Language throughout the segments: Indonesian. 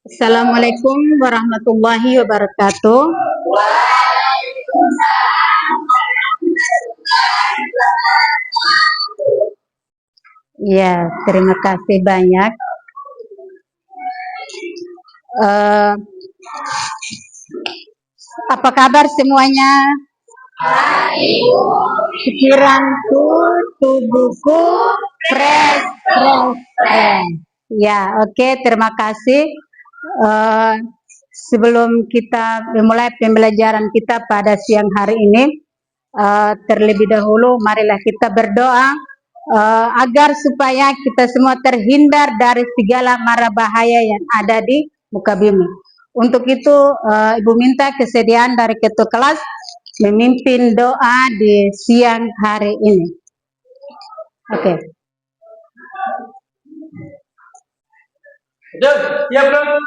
Assalamualaikum warahmatullahi wabarakatuh. Ya, terima kasih banyak. Apa kabar semuanya? Pikiranku, tubuhku, fresh. Ya, oke, terima kasih. Sebelum kita memulai pembelajaran kita pada siang hari ini, terlebih dahulu marilah kita berdoa agar supaya kita semua terhindar dari segala mara bahaya yang ada di muka bumi. Untuk itu, Ibu minta kesediaan dari ketua kelas memimpin doa di siang hari ini. Oke. Siap belum?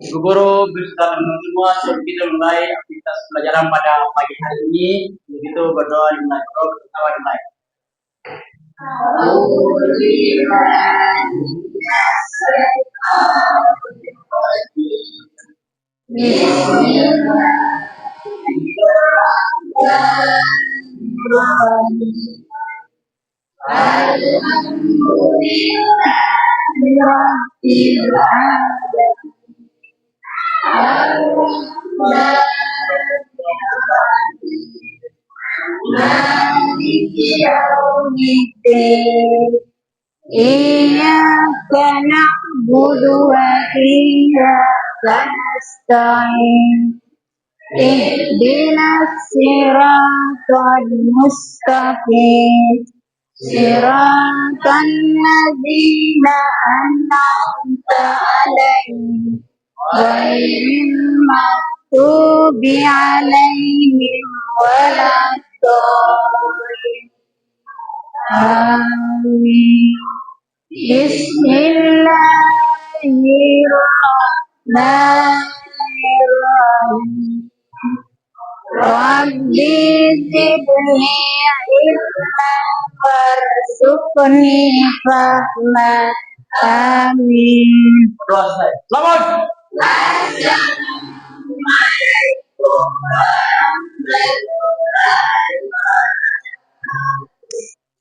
Ibu guru bersama semua, sebelum kita mulai aktivitas pelajaran pada pagi hari ini, begitu berdoa dimulai. Berdoa dimulai. Iyyaka na'budu wa iyyaka nasta'in. Ihdinas siratal mustaqim. Siratal ladzina an'amta 'alaihim ghairil maghdubi 'alaihim waladdallin. Amin. Bismillahirrahmanirrahim. Rabbi zidni ilma warzuqni fahma. Amin. Selamat.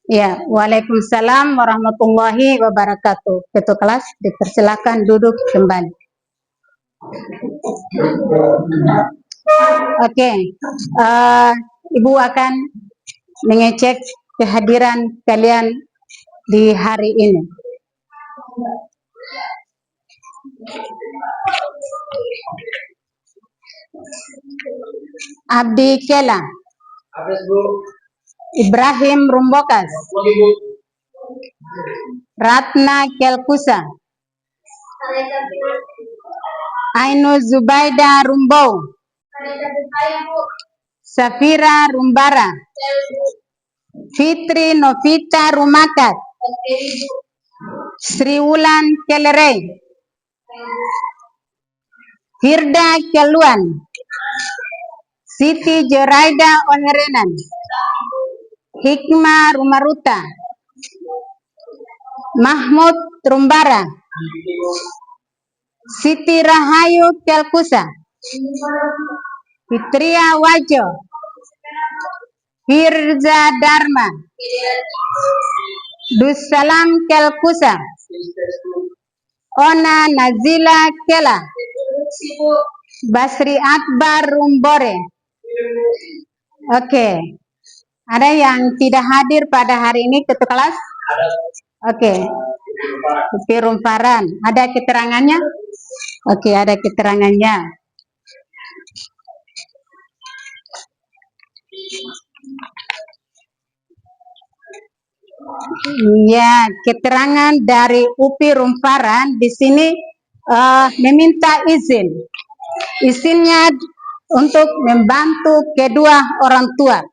Ya, waalaikumsalam warahmatullahi wabarakatuh. Ketua kelas dipersilakan duduk kembali. Oke, Ibu akan mengecek kehadiran kalian di hari ini. Abdi Kela, Ibrahim Rumbokas, Ratna Kelkusa, Ainu Zubaida Rumbo, Safira Rumbara, Fitri Novita Rumakat, Sri Wulan Kelerei, Hirda Keluan, Siti Joraida Ongerenan, Hikmah Rumaruta, Mahmud Rumbara, Siti Rahayu Kelkusa, Fitria Wajo, Firza Dharma, Dussalam Kelkusa, Ona Nazila Kela, Basri Akbar Rumbore. Oke. Ada yang tidak hadir pada hari ini ketua kelas? Oke. Upi Rumparan. Ada keterangannya? Oke, ada keterangannya. Ya, keterangan dari Upi Rumparan di sini meminta izin. Izinnya untuk membantu kedua orang tua.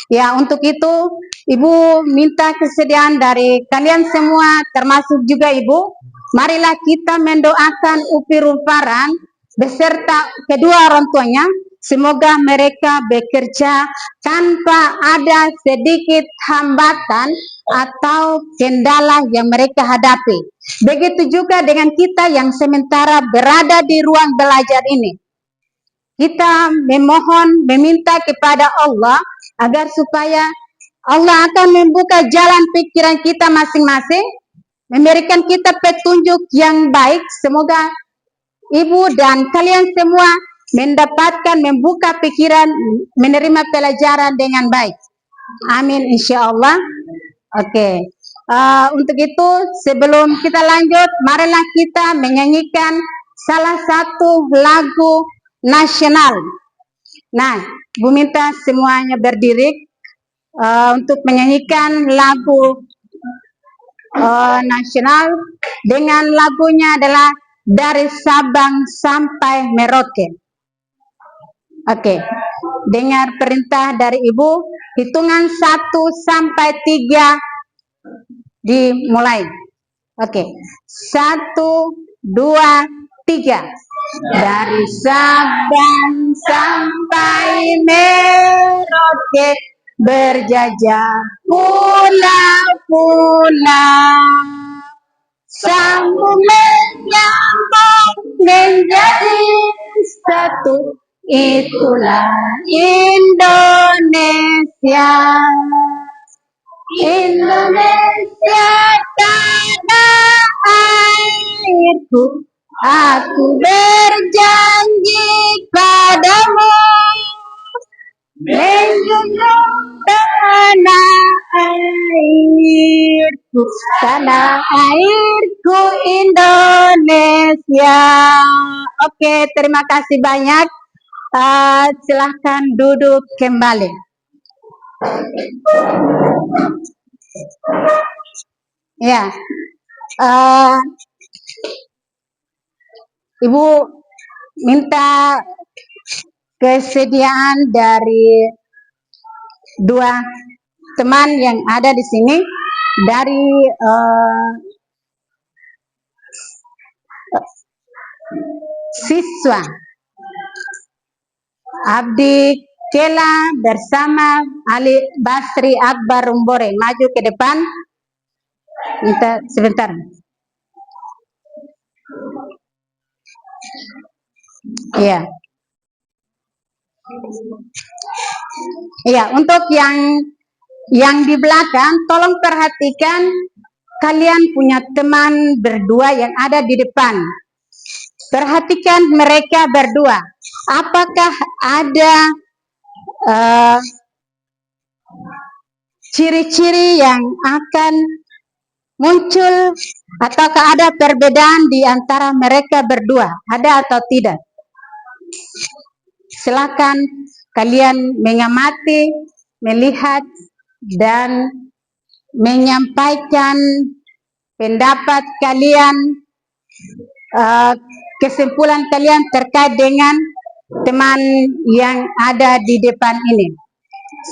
Ya, untuk itu Ibu minta kesediaan dari kalian semua, termasuk juga Ibu. Marilah kita mendoakan Upi Rumparan beserta kedua orang tuanya, Semoga mereka bekerja tanpa ada sedikit hambatan atau kendala yang mereka hadapi. Begitu juga dengan kita yang sementara berada di ruang belajar ini. Kita meminta kepada Allah agar supaya Allah akan membuka jalan pikiran kita masing-masing, memberikan kita petunjuk yang baik. Semoga Ibu dan kalian semua mendapatkan membuka pikiran, menerima pelajaran dengan baik. Amin, insya Allah. Oke. Untuk itu, sebelum kita lanjut, marilah kita menyanyikan salah satu lagu nasional. Nah, Bu minta semuanya berdiri untuk menyanyikan lagu nasional, dengan lagunya adalah Dari Sabang Sampai Merauke. Oke, dengar perintah dari Ibu, hitungan 1 sampai 3 dimulai. Oke, 1, 2, 3. Dari Sabang sampai Merauke, berjajah pulau-pulau, sambung menyambung menjadi satu, itulah Indonesia. Indonesia tanah airku, aku berjanji padamu, menjunjung tanah airku Indonesia. Oke, terima kasih banyak. Silahkan duduk kembali. Ya, Ibu minta kesediaan dari 2 teman yang ada di sini, dari siswa Abdi Kela bersama Ali Basri Akbar Rumbore. Maju ke depan. Minta sebentar. Iya. Iya, untuk yang di belakang, tolong perhatikan kalian punya teman berdua yang ada di depan. Perhatikan mereka berdua. Apakah ada ciri-ciri yang akan muncul, ataukah ada perbedaan di antara mereka berdua? Ada atau tidak? Silakan kalian mengamati, melihat, dan menyampaikan pendapat kalian, kesimpulan kalian terkait dengan teman yang ada di depan ini.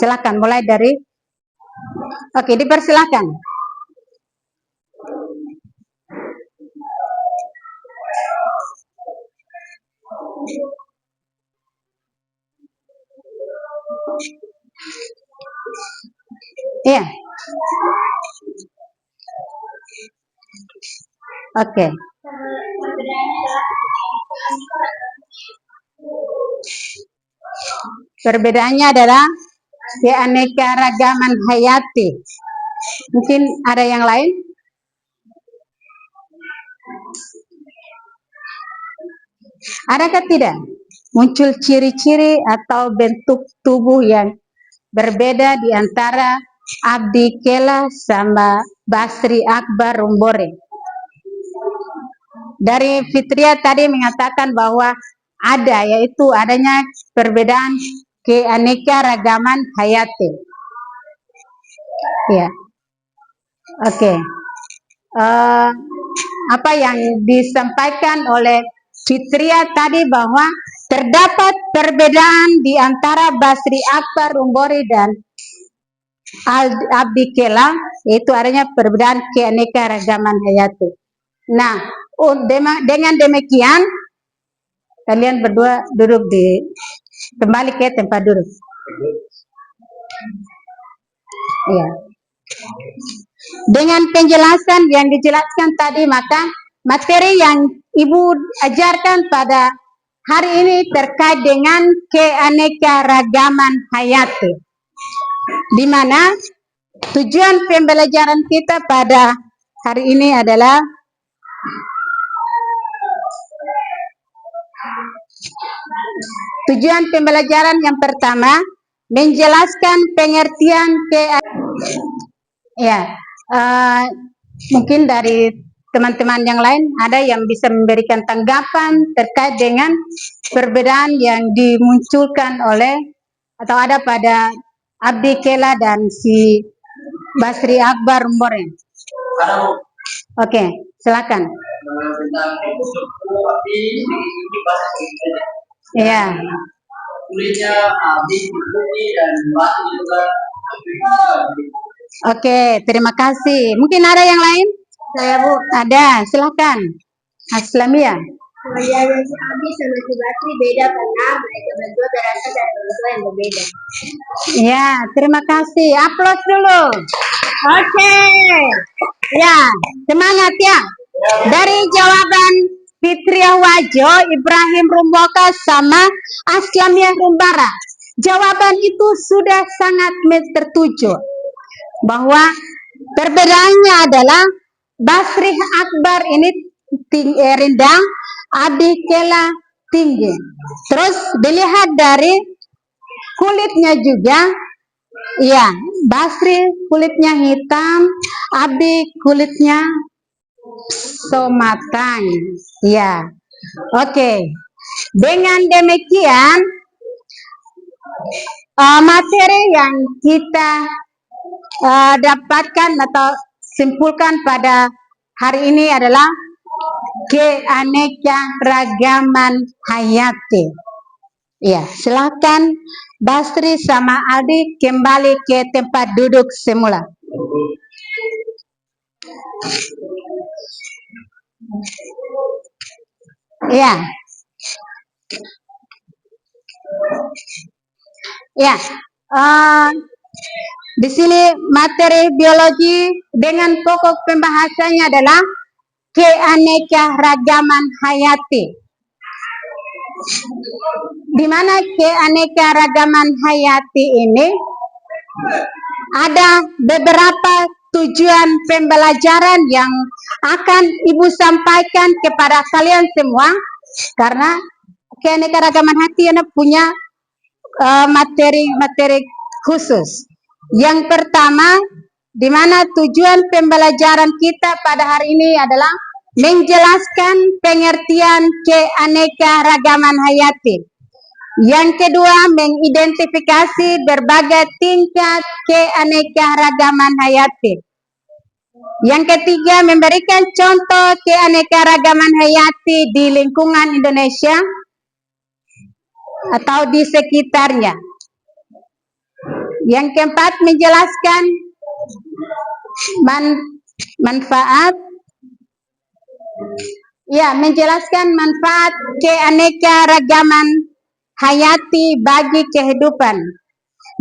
Silakan mulai dari, oke, dipersilakan. Iya. Oke. Perbedaannya adalah keanekaragaman hayati. Mungkin ada yang lain? Adakah tidak muncul ciri-ciri atau bentuk tubuh yang berbeda di antara Abdi Kela sama Basri Akbar Rumbore? Dari Fitria tadi mengatakan bahwa ada, yaitu adanya perbedaan keanekaragaman hayati. Ya, oke. Apa yang disampaikan oleh Fitria tadi bahwa terdapat perbedaan di antara Basri Akbar Rumbore dan Abdi Kela, yaitu adanya perbedaan keanekaragaman hayati. Nah, dengan demikian kalian berdua duduk di Kembali ke tempat duduk. Ya. Dengan penjelasan yang dijelaskan tadi, maka materi yang Ibu ajarkan pada hari ini terkait dengan keanekaragaman hayati, di mana tujuan pembelajaran kita pada hari ini adalah tujuan pembelajaran yang pertama menjelaskan pengertian mungkin dari teman-teman yang lain ada yang bisa memberikan tanggapan terkait dengan perbedaan yang dimunculkan oleh atau ada pada Abdi Kela dan si Basri Akbar Rumboreng. Oke, silakan. Iya. Kulitnya Abdi dan Basri juga. Oke, terima kasih. Mungkin ada yang lain? Saya, Bu. Ada, silakan. Aslamia. Pelajaran si Abi sama si Basri beda karena mereka berdua berasal dari orang tua yang berbeda. Ya, terima kasih. Aplaus dulu. Oke. Ya, semangat ya. Dari jawaban Fitriah Wajo, Ibrahim Rumboka sama Aslamia Rumbara, jawaban itu sudah sangat tertuju bahwa perbedaannya adalah Basri Akbar ini rendah, Abdi Kela tinggi. Terus dilihat dari kulitnya juga, ya, Basri kulitnya hitam, Abdi kulitnya matang. Ya, oke. Dengan demikian materi yang kita dapatkan atau simpulkan pada hari ini adalah keanekaragaman hayati. Ya, silakan Basri sama Aldi kembali ke tempat duduk semula. Ya. Ya. Di sini materi biologi dengan pokok pembahasannya adalah keanekaragaman hayati. Di mana keanekaragaman hayati ini ada beberapa tujuan pembelajaran yang akan Ibu sampaikan kepada kalian semua, karena keanekaragaman hayati ini punya materi-materi khusus. Yang pertama, di mana tujuan pembelajaran kita pada hari ini adalah menjelaskan pengertian keanekaragaman hayati. Yang kedua, mengidentifikasi berbagai tingkat keanekaragaman hayati. Yang ketiga, memberikan contoh keanekaragaman hayati di lingkungan Indonesia atau di sekitarnya. Yang keempat, menjelaskan manfaat keanekaragaman hayati bagi kehidupan.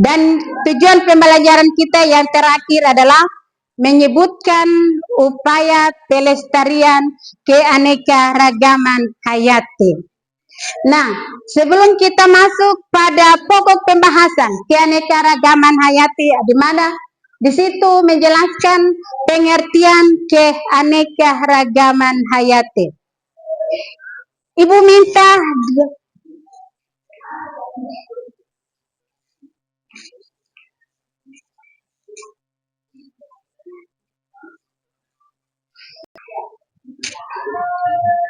Dan tujuan pembelajaran kita yang terakhir adalah menyebutkan upaya pelestarian keanekaragaman hayati. Nah, sebelum kita masuk pada pokok pembahasan keanekaragaman hayati, di mana di situ menjelaskan pengertian keanekaragaman hayati. Ibu minta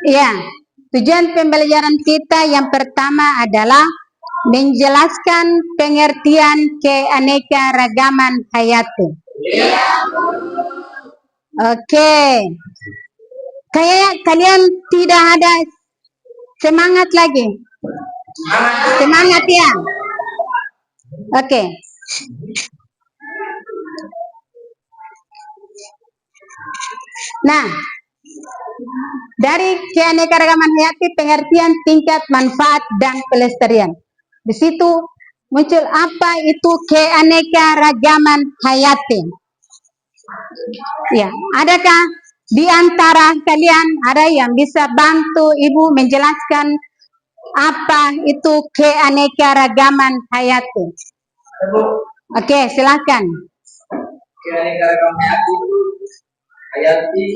ya. Tujuan pembelajaran kita yang pertama adalah menjelaskan pengertian keanekaragaman hayati. Oke. Kayak kalian tidak ada semangat lagi. Semangat ya. Oke. Nah, dari keanekaragaman hayati, pengertian tingkat manfaat dan pelestarian. Di situ muncul apa itu keanekaragaman hayati. Ya, adakah di antara kalian ada yang bisa bantu Ibu menjelaskan apa itu keanekaragaman hayati? Oke, silakan. Keanekaragaman hayati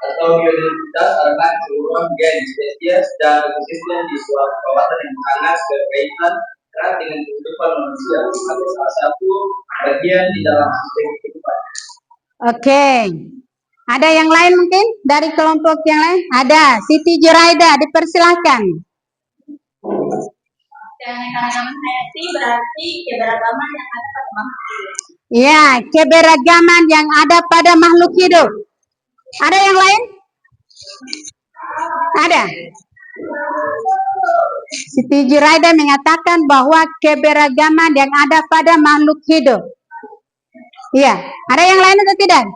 atau biodiversitas adalah keseluruhan gen spesies dan ekosistem di suatu kawasan yang sangat berkaitan erat dengan kehidupan manusia sebagai salah satu bagian di dalam sistem kehidupan. Oke. Ada yang lain mungkin dari kelompok yang lain? Ada. Siti Juraida, dipersilahkan. Keanekaragaman hayati berarti keberagaman yang ada pada makhluk hidup. Ya, keberagaman yang ada pada makhluk hidup. Ada yang lain? Ada. Siti Juraida mengatakan bahwa keberagaman yang ada pada makhluk hidup. Iya, ada yang lain atau tidak?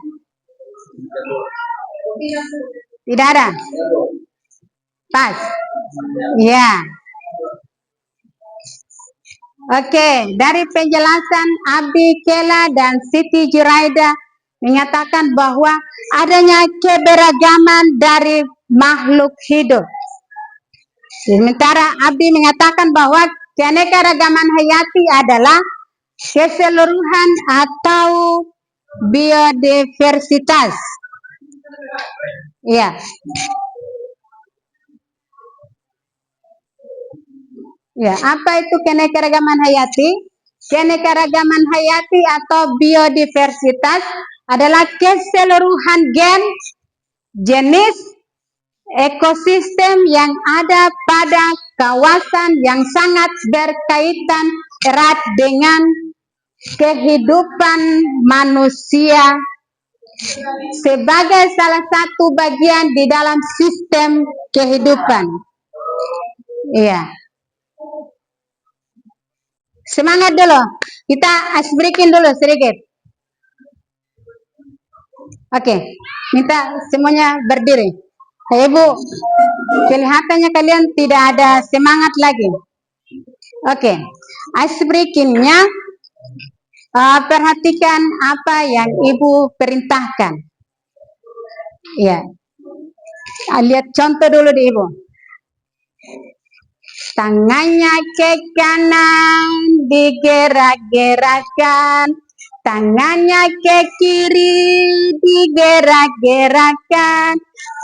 Tidak ada. Pas. Ya. Oke, dari penjelasan Abi Kela dan Siti Juraida menyatakan bahwa adanya keberagaman dari makhluk hidup. Sementara Abi mengatakan bahwa keanekaragaman hayati adalah keseluruhan atau biodiversitas. Ya. Ya, apa itu keanekaragaman hayati? Keanekaragaman hayati atau biodiversitas adalah keseluruhan gen, jenis, ekosistem yang ada pada kawasan yang sangat berkaitan erat dengan kehidupan manusia sebagai salah satu bagian di dalam sistem kehidupan. Iya. Semangat dulu. Kita ice breaking dulu sedikit. Oke, minta semuanya berdiri. Ibu, kelihatannya kalian tidak ada semangat lagi. Oke, ice breakingnya perhatikan apa yang Ibu perintahkan. Ya, lihat contoh dulu di Ibu. Tangannya ke kanan digerak-gerakkan, tangannya ke kiri digerak-gerakkan,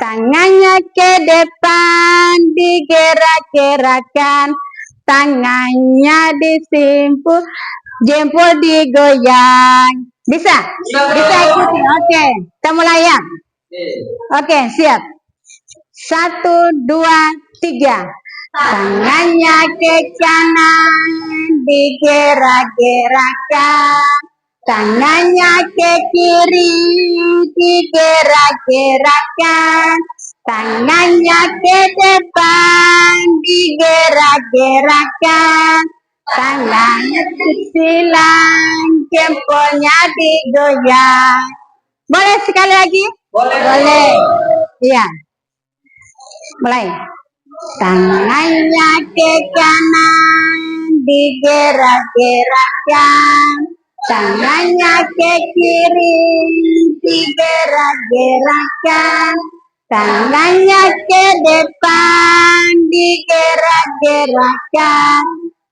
tangannya ke depan digerak-gerakkan, tangannya disimpul, jempol digoyang. Bisa? Bisa ikuti. Oke, kita mulai ya. Oke, siap. 1, 2, 3. Tangannya ke kanan digerak-gerakkan, tangannya ke kiri digerak-gerakkan, tangannya ke depan digerak-gerakkan, tangannya disilang, jempolnya digoyang. Boleh sekali lagi? Boleh. Iya. Mulai. Tangannya ke kanan digerak-gerakkan, tangannya ke kiri digerak-gerakkan, tangannya ke depan digerak-gerakkan,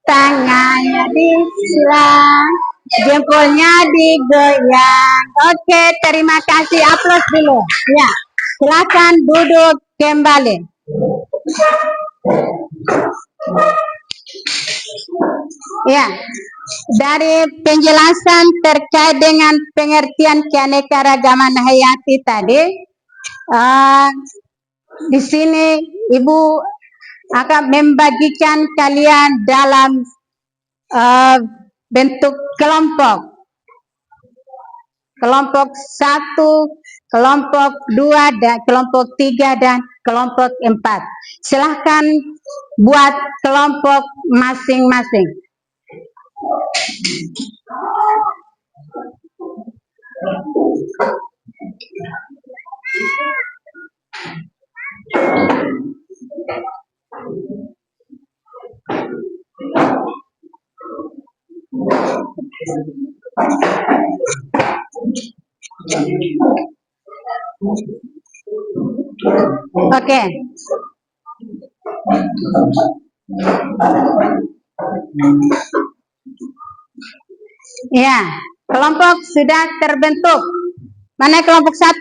tangannya disilang, jempolnya digoyang. Oke, terima kasih. Aplaus dulu. Ya, silakan duduk kembali. Ya, dari penjelasan terkait dengan pengertian keanekaragaman hayati tadi, di sini Ibu akan membagikan kalian dalam bentuk kelompok. Kelompok 1, kelompok 2, dan kelompok 3 dan kelompok 4. Silahkan buat kelompok masing-masing. Oke. Ya, kelompok sudah terbentuk. Mana kelompok 1?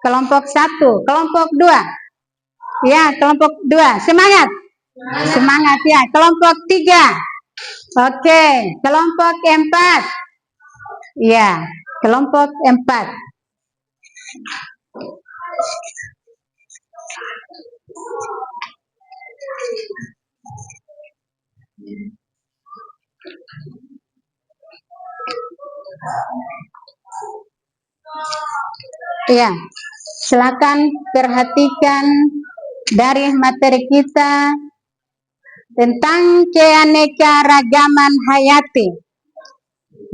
Kelompok 1, kelompok 2. Ya, kelompok 2. Semangat. Semangat ya. Kelompok 3. Oke, kelompok 4. Ya, kelompok 4. Ya, silakan perhatikan dari materi kita tentang keanekaragaman hayati,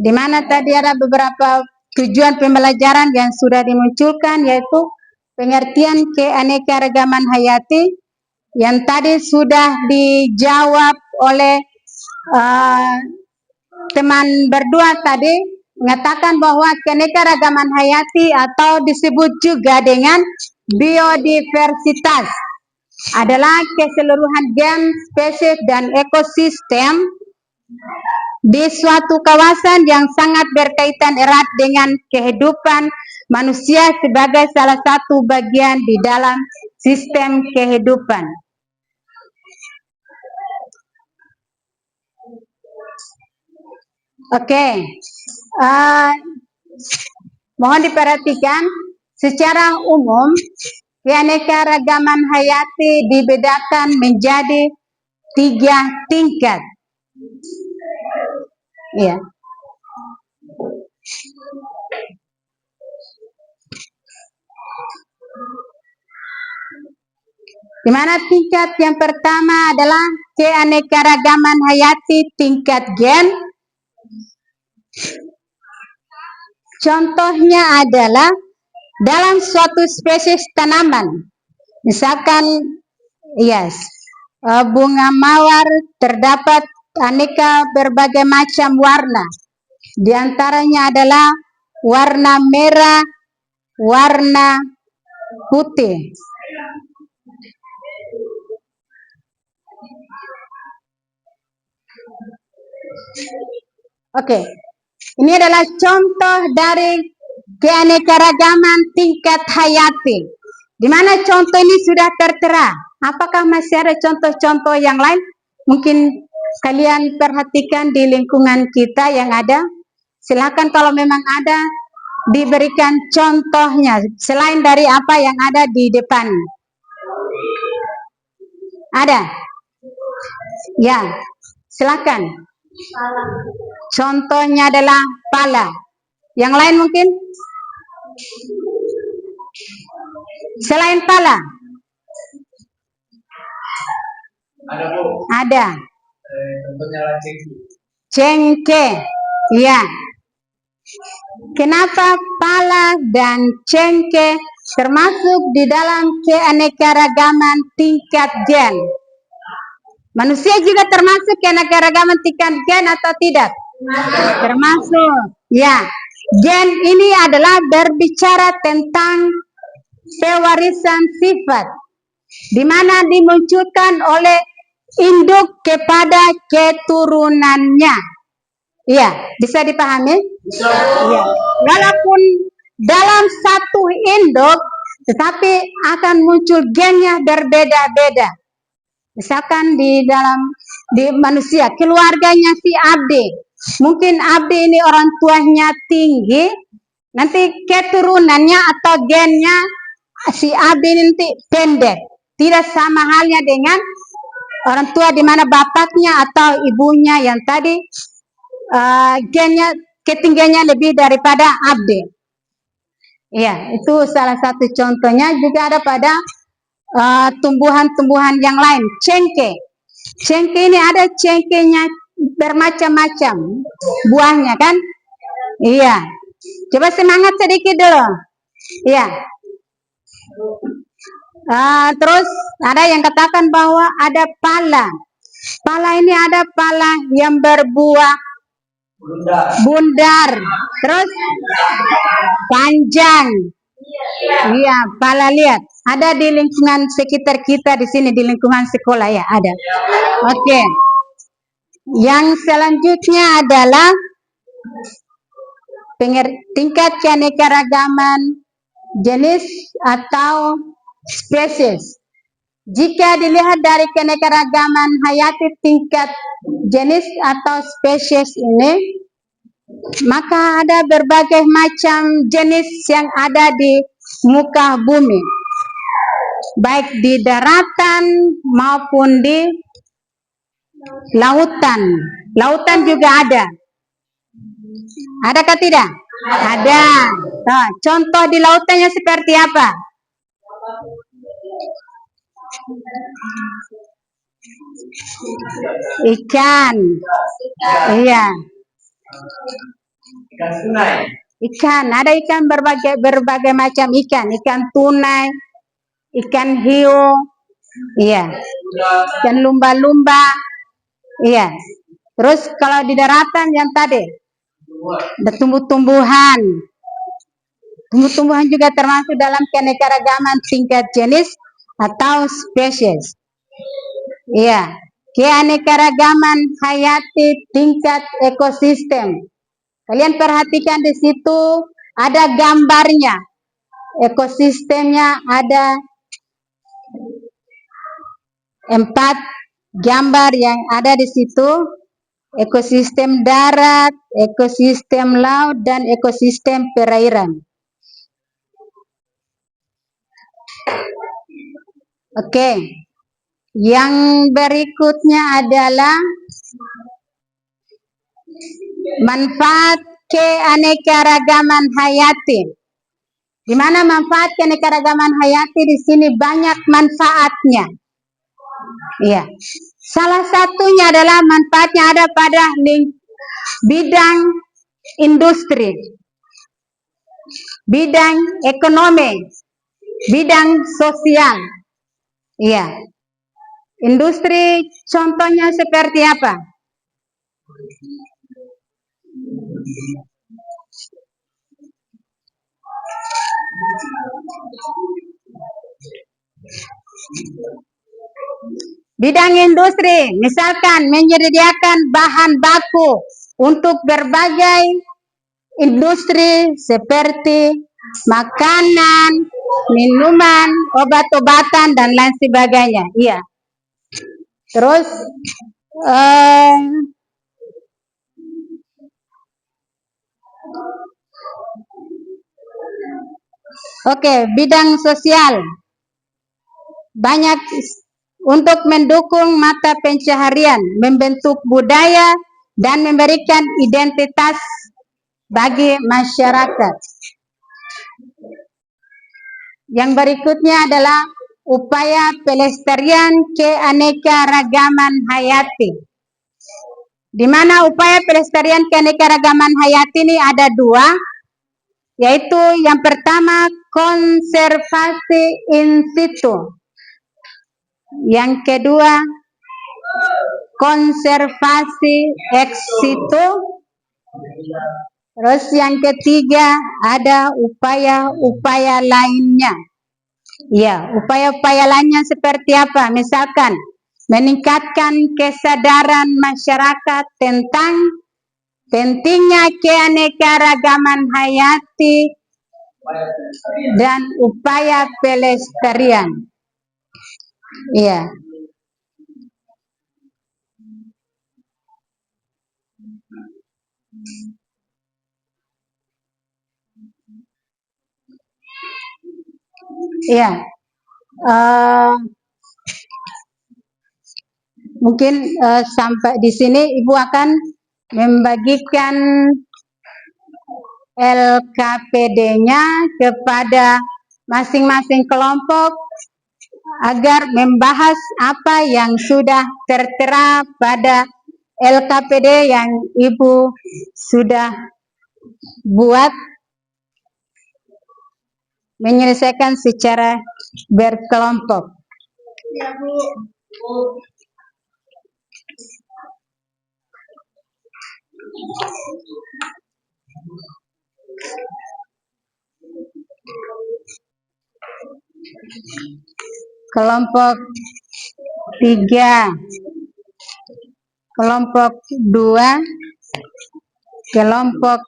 di mana tadi ada beberapa tujuan pembelajaran yang sudah dimunculkan, yaitu pengertian keanekaragaman hayati yang tadi sudah dijawab oleh teman berdua tadi, mengatakan bahwa keanekaragaman hayati atau disebut juga dengan biodiversitas adalah keseluruhan gen, spesies, dan ekosistem di suatu kawasan yang sangat berkaitan erat dengan kehidupan manusia sebagai salah satu bagian di dalam sistem kehidupan. Oke, mohon diperhatikan secara umum keanekaragaman hayati dibedakan menjadi 3 tingkat. Ya. Di mana tingkat yang pertama adalah keanekaragaman hayati tingkat gen. Contohnya adalah dalam suatu spesies tanaman, misalkan bunga mawar terdapat aneka berbagai macam warna. Di antaranya adalah warna merah, warna putih. Oke. Ini adalah contoh dari keanekaragaman tingkat hayati, di mana contoh ini sudah tertera. Apakah masih ada contoh-contoh yang lain? Mungkin kalian perhatikan di lingkungan kita yang ada. Silakan kalau memang ada, diberikan contohnya selain dari apa yang ada di depan. Ada? Ya, silakan. Contohnya adalah pala. Yang lain mungkin? Selain pala? Ada, Bu. Ada. Contohnya adalah cengkeh. Cengkeh. Ya. Kenapa pala dan cengkeh termasuk di dalam keanekaragaman tingkat gen? Manusia juga termasuk keanekaragaman tingkat gen atau tidak? Termasuk. Ya. Gen ini adalah berbicara tentang pewarisan sifat, di mana dimunculkan oleh induk kepada keturunannya. Ya, bisa dipahami? Bisa. Ya. Walaupun dalam satu induk, tetapi akan muncul gennya berbeda-beda. Misalkan di manusia, keluarganya si Abdi, mungkin Abdi ini orang tuanya tinggi, nanti keturunannya atau gennya si Abdi nanti pendek. Tidak sama halnya dengan orang tua di mana bapaknya atau ibunya yang tadi gennya ketinggiannya lebih daripada Abdi. Ya, itu salah satu contohnya. Juga ada pada tumbuhan-tumbuhan yang lain. Cengkeh. Cengkeh ini ada cengkehnya bermacam-macam buahnya kan? Iya. Coba semangat sedikit dulu. Iya. Terus ada yang katakan bahwa ada pala. Pala ini ada pala yang berbuah bundar, terus panjang. Iya, pala lihat. Ada di lingkungan sekitar kita di sini, di lingkungan sekolah ya, ada. Oke. Yang selanjutnya adalah tingkat keanekaragaman jenis atau spesies. Jika dilihat dari keanekaragaman hayati tingkat jenis atau spesies ini, maka ada berbagai macam jenis yang ada di muka bumi, baik di daratan maupun di lautan. Lautan juga ada. Adakah tidak? Ada. Nah, contoh di lautannya seperti apa? Ikan. Iya. Ikan sungai. Ikan, ada ikan berbagai macam ikan. Ikan tunai, ikan hiu, iya. Ikan lumba-lumba, iya. Terus kalau di daratan yang tadi, ada tumbuh-tumbuhan. Tumbuh-tumbuhan juga termasuk dalam keanekaragaman tingkat jenis atau spesies. Iya, keanekaragaman hayati tingkat ekosistem. Kalian perhatikan di situ ada gambarnya. Ekosistemnya ada 4 gambar yang ada di situ. Ekosistem darat, ekosistem laut, dan ekosistem perairan. Oke. Yang berikutnya adalah manfaat keanekaragaman hayati. Di mana manfaat keanekaragaman hayati di sini banyak manfaatnya. Iya. Salah satunya adalah manfaatnya ada pada bidang industri, bidang ekonomi, bidang sosial. Iya. Industri contohnya seperti apa? Bidang industri, misalkan menyediakan bahan baku untuk berbagai industri seperti makanan, minuman, obat-obatan, dan lain sebagainya. Iya. Terus bidang sosial. Banyak untuk mendukung mata pencaharian, membentuk budaya, dan memberikan identitas bagi masyarakat. Yang berikutnya adalah upaya pelestarian keanekaragaman hayati. Di mana upaya pelestarian keanekaragaman hayati ini ada 2, yaitu yang pertama konservasi in situ. Yang kedua konservasi ex situ. Terus yang ketiga ada upaya-upaya lainnya. Ya, upaya-upaya lainnya seperti apa? Misalkan meningkatkan kesadaran masyarakat tentang pentingnya keanekaragaman hayati dan upaya pelestarian. Iya. Iya. Mungkin sampai di sini Ibu akan membagikan LKPD-nya kepada masing-masing kelompok agar membahas apa yang sudah tertera pada LKPD yang Ibu sudah buat, menyelesaikan secara berkelompok. Ya, Bu. Kelompok 3, kelompok 2, kelompok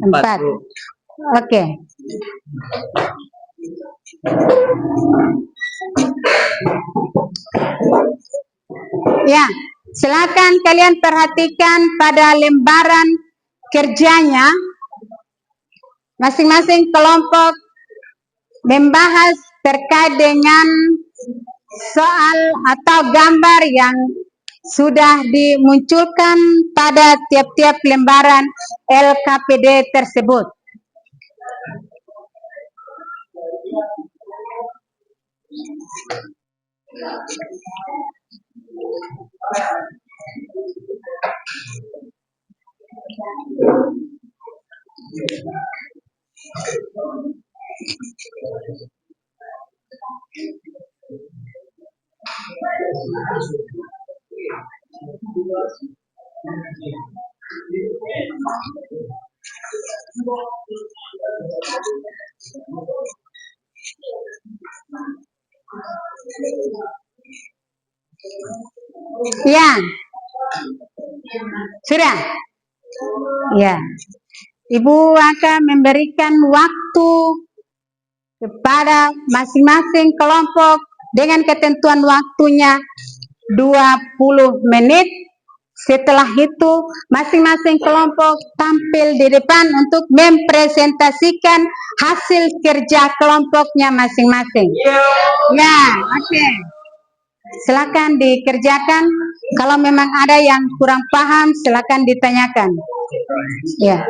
4. Oke. Ya, silakan kalian perhatikan pada lembaran kerjanya. Masing-masing kelompok membahas terkait dengan soal atau gambar yang sudah dimunculkan pada tiap-tiap lembaran LKPD tersebut. Ya, sudah. Ya, Ibu akan memberikan waktu kepada masing-masing kelompok dengan ketentuan waktunya 20 menit. Setelah itu, masing-masing kelompok tampil di depan untuk mempresentasikan hasil kerja kelompoknya masing-masing. Ya, oke. Silakan dikerjakan. Kalau memang ada yang kurang paham, silakan ditanyakan. Ya.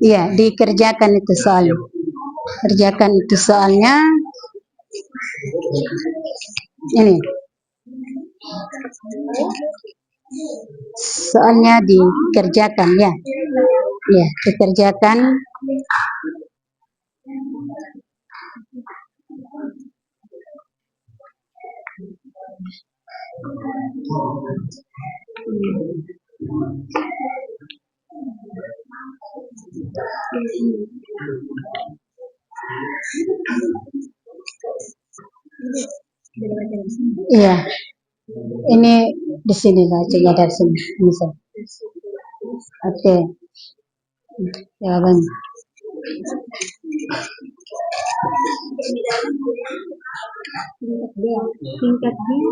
Iya, dikerjakan itu soalnya. Kerjakan itu soalnya. Ini. Soalnya dikerjakan ya. Ya, dikerjakan. Iya. Ini di sini bacanya dari sini. Oke. Jawaban. Tingkat dia.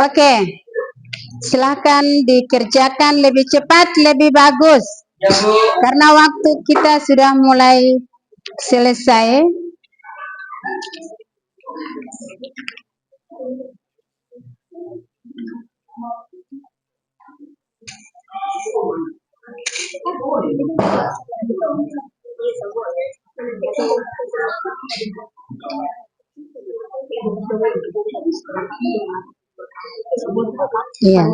Oke, silahkan dikerjakan lebih cepat, lebih bagus. Karena waktu kita sudah mulai selesai. Iya.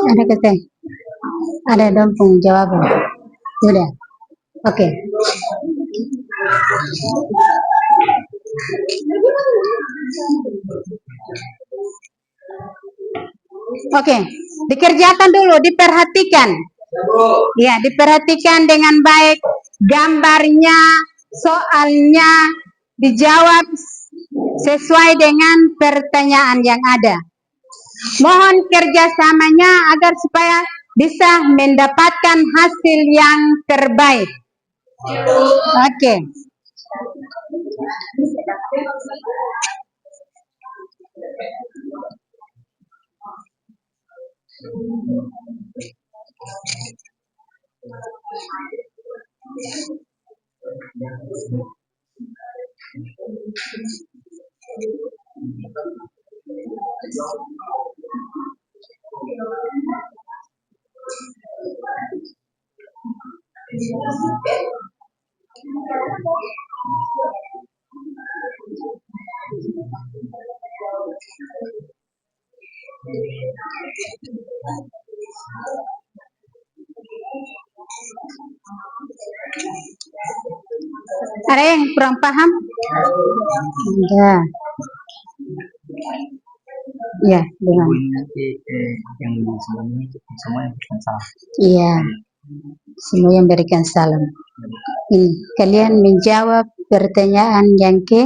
Ada kata, ada dong jawaban. Sudah, oke. Oke, dikerjakan dulu, diperhatikan. Ya, diperhatikan dengan baik gambarnya, soalnya dijawab sesuai dengan pertanyaan yang ada. Mohon kerjasamanya agar supaya bisa mendapatkan hasil yang terbaik. Oke. Ada yang kurang paham? Ya, ya, dengan. Yang sebelumnya semua yang berikan salam. Iya, semua yang berikan salam. Ini, kalian menjawab pertanyaan yang ke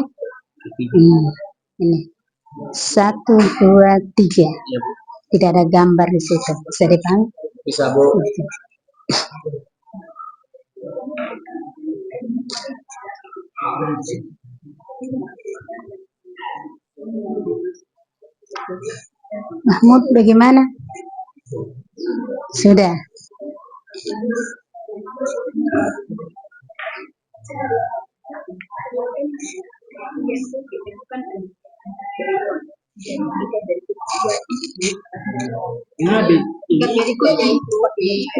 ini 1, 2, 3. Iya, Bu. Tidak ada gambar di situ. Bisa dipahami? Bisa, Bu. Mahmud bagaimana? Sudah.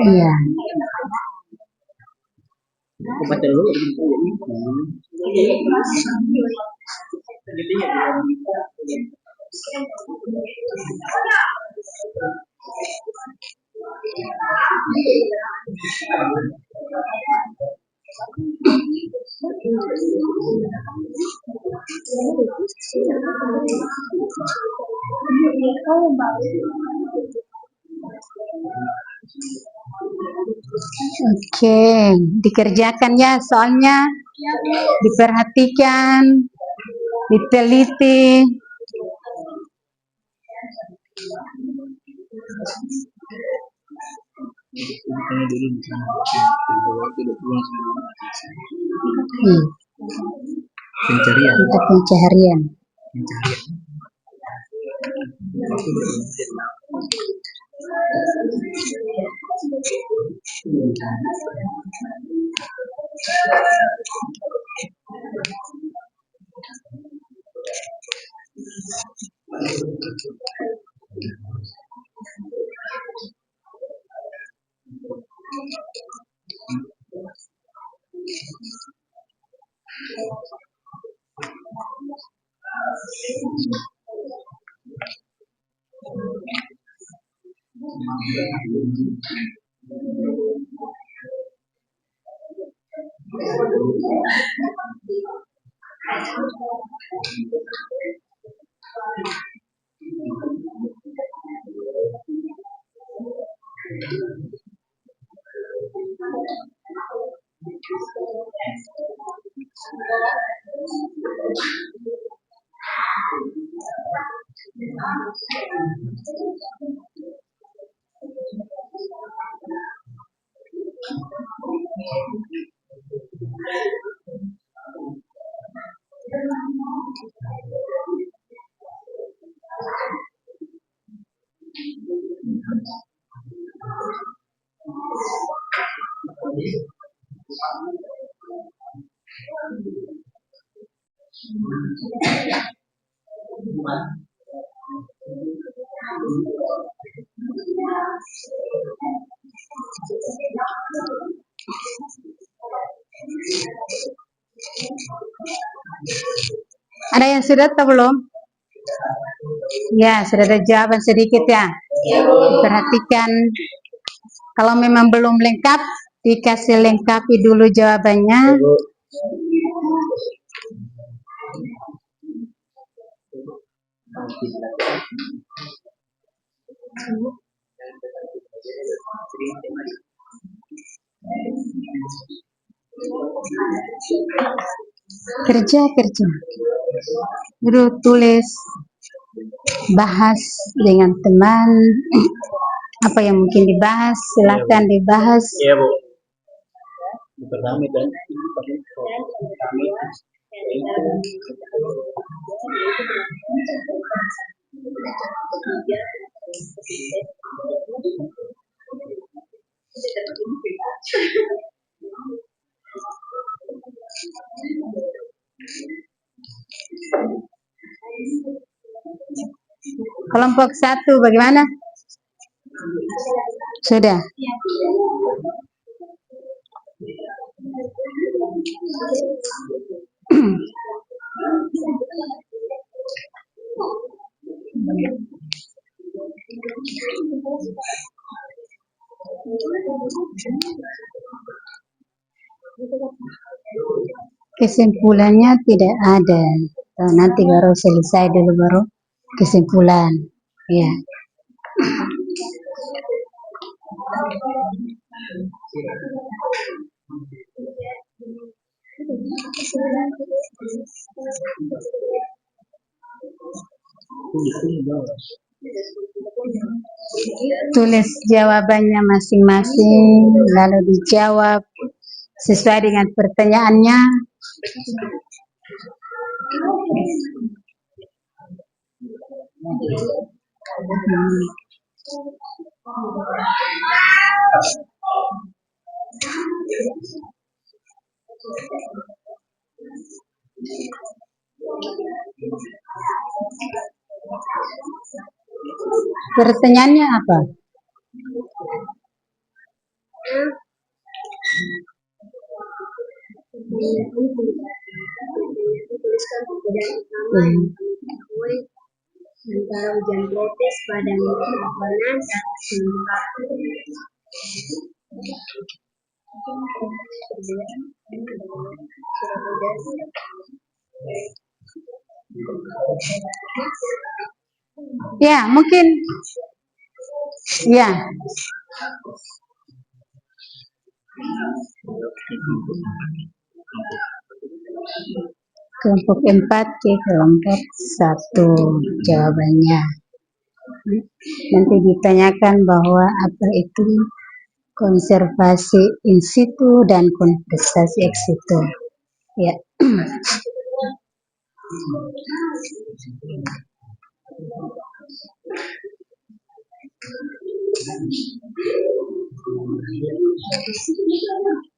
Iya. Baca dulu. Oke, dikerjakan ya soalnya, diperhatikan, diteliti. Pencarian. Untuk pencaharian. Ada yang sudah atau belum? Ya, sudah ada jawaban sedikit ya. Perhatikan, kalau memang belum lengkap, dikasih lengkapi dulu jawabannya. Kerja. Dulu tulis, bahas dengan teman, apa yang mungkin dibahas, silahkan dibahas. Iya, Bu. Pertama dan Kelompok 1 bagaimana? Sudah. Kesimpulannya tidak ada. Nanti baru selesai dulu baru kesimpulan. Ya. Tulis jawabannya masing-masing, lalu dijawab sesuai dengan pertanyaannya. Pertanyaannya apa? Antara hujan tropis pada musim panas dan singkat. Ya, mungkin. Ya. Kelompok 4 ke kelompok 1 jawabannya. Nanti ditanyakan bahwa apa itu konservasi in situ dan konservasi ex situ. Ya.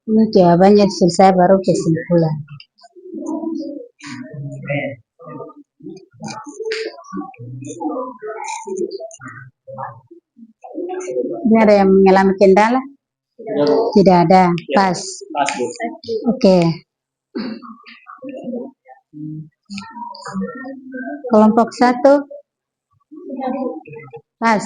Ini jawabannya selesai baru kesimpulan. Ini ada yang mengalami kendala? Tidak ada. Pas. Oke. Kelompok 1. Pas.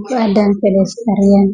Badan Pelestarian.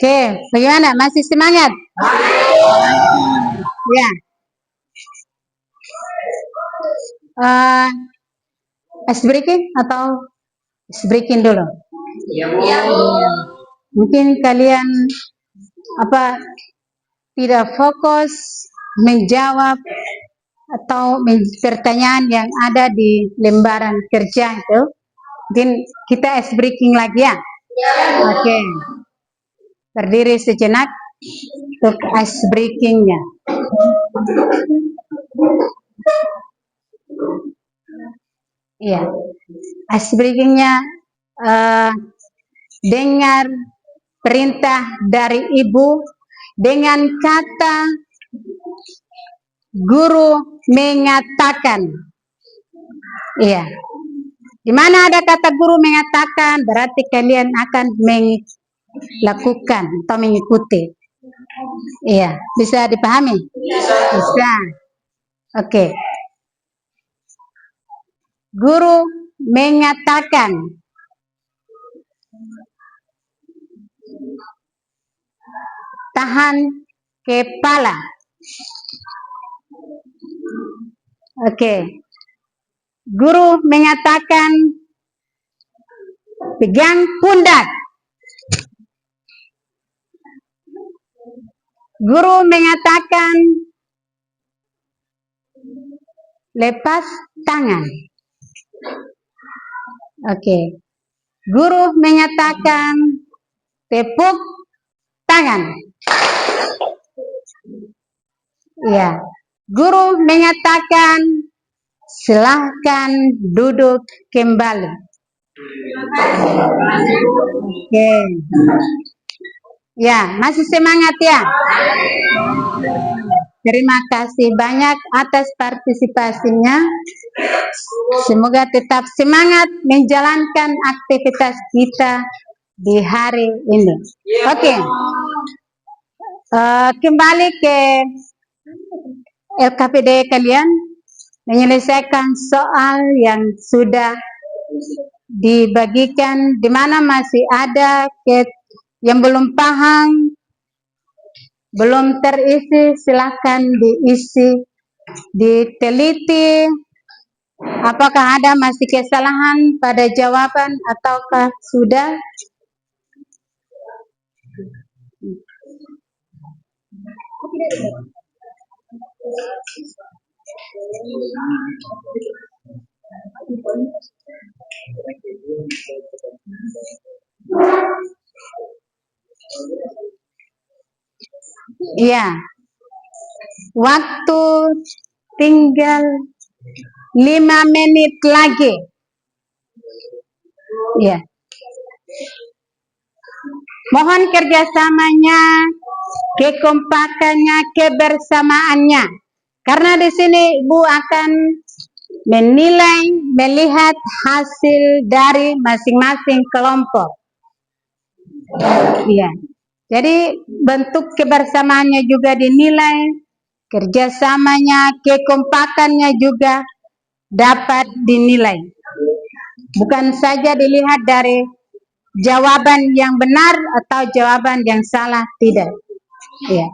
Oke, bagaimana? Masih semangat? Ya. Ice breaking atau ice breaking dulu? Mungkin kalian tidak fokus menjawab atau pertanyaan yang ada di lembaran kerja itu. Mungkin kita ice breaking lagi ya? Oke. Berdiri sejenak untuk ice breakingnya. Iya. Ice breakingnya dengar perintah dari ibu dengan kata guru mengatakan. Iya. Di mana ada kata guru mengatakan, berarti kalian akan melakukan atau mengikuti. Iya, bisa dipahami? Bisa. Oke. Guru mengatakan. Tahan kepala. Oke. Guru mengatakan pegang pundak. Guru mengatakan lepas tangan. Oke. Guru mengatakan tepuk tangan. Ya. Guru mengatakan silahkan duduk kembali. Oke. Ya, masih semangat ya? Terima kasih banyak atas partisipasinya. Semoga tetap semangat menjalankan aktivitas kita di hari ini. Oke. Kembali ke LKPD kalian, menyelesaikan soal yang sudah dibagikan, di mana masih ada yang belum paham, belum terisi, silakan diisi, diteliti. Apakah ada masih kesalahan pada jawaban ataukah sudah? Iya, waktu tinggal 5 menit lagi. Iya. Mohon kerjasamanya, kekompakannya, kebersamaannya. Karena di sini Ibu akan menilai, melihat hasil dari masing-masing kelompok. Iya. Jadi bentuk kebersamaannya juga dinilai, kerjasamanya, kekompakannya juga dapat dinilai. Bukan saja dilihat dari jawaban yang benar atau jawaban yang salah, tidak. Iya.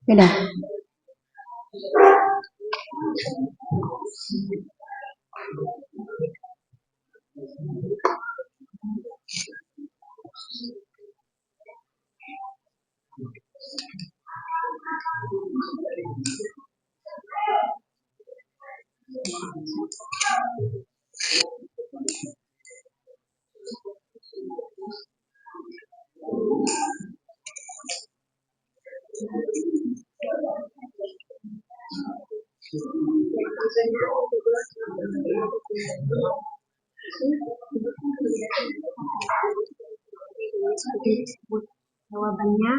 Sudah. Jawabannya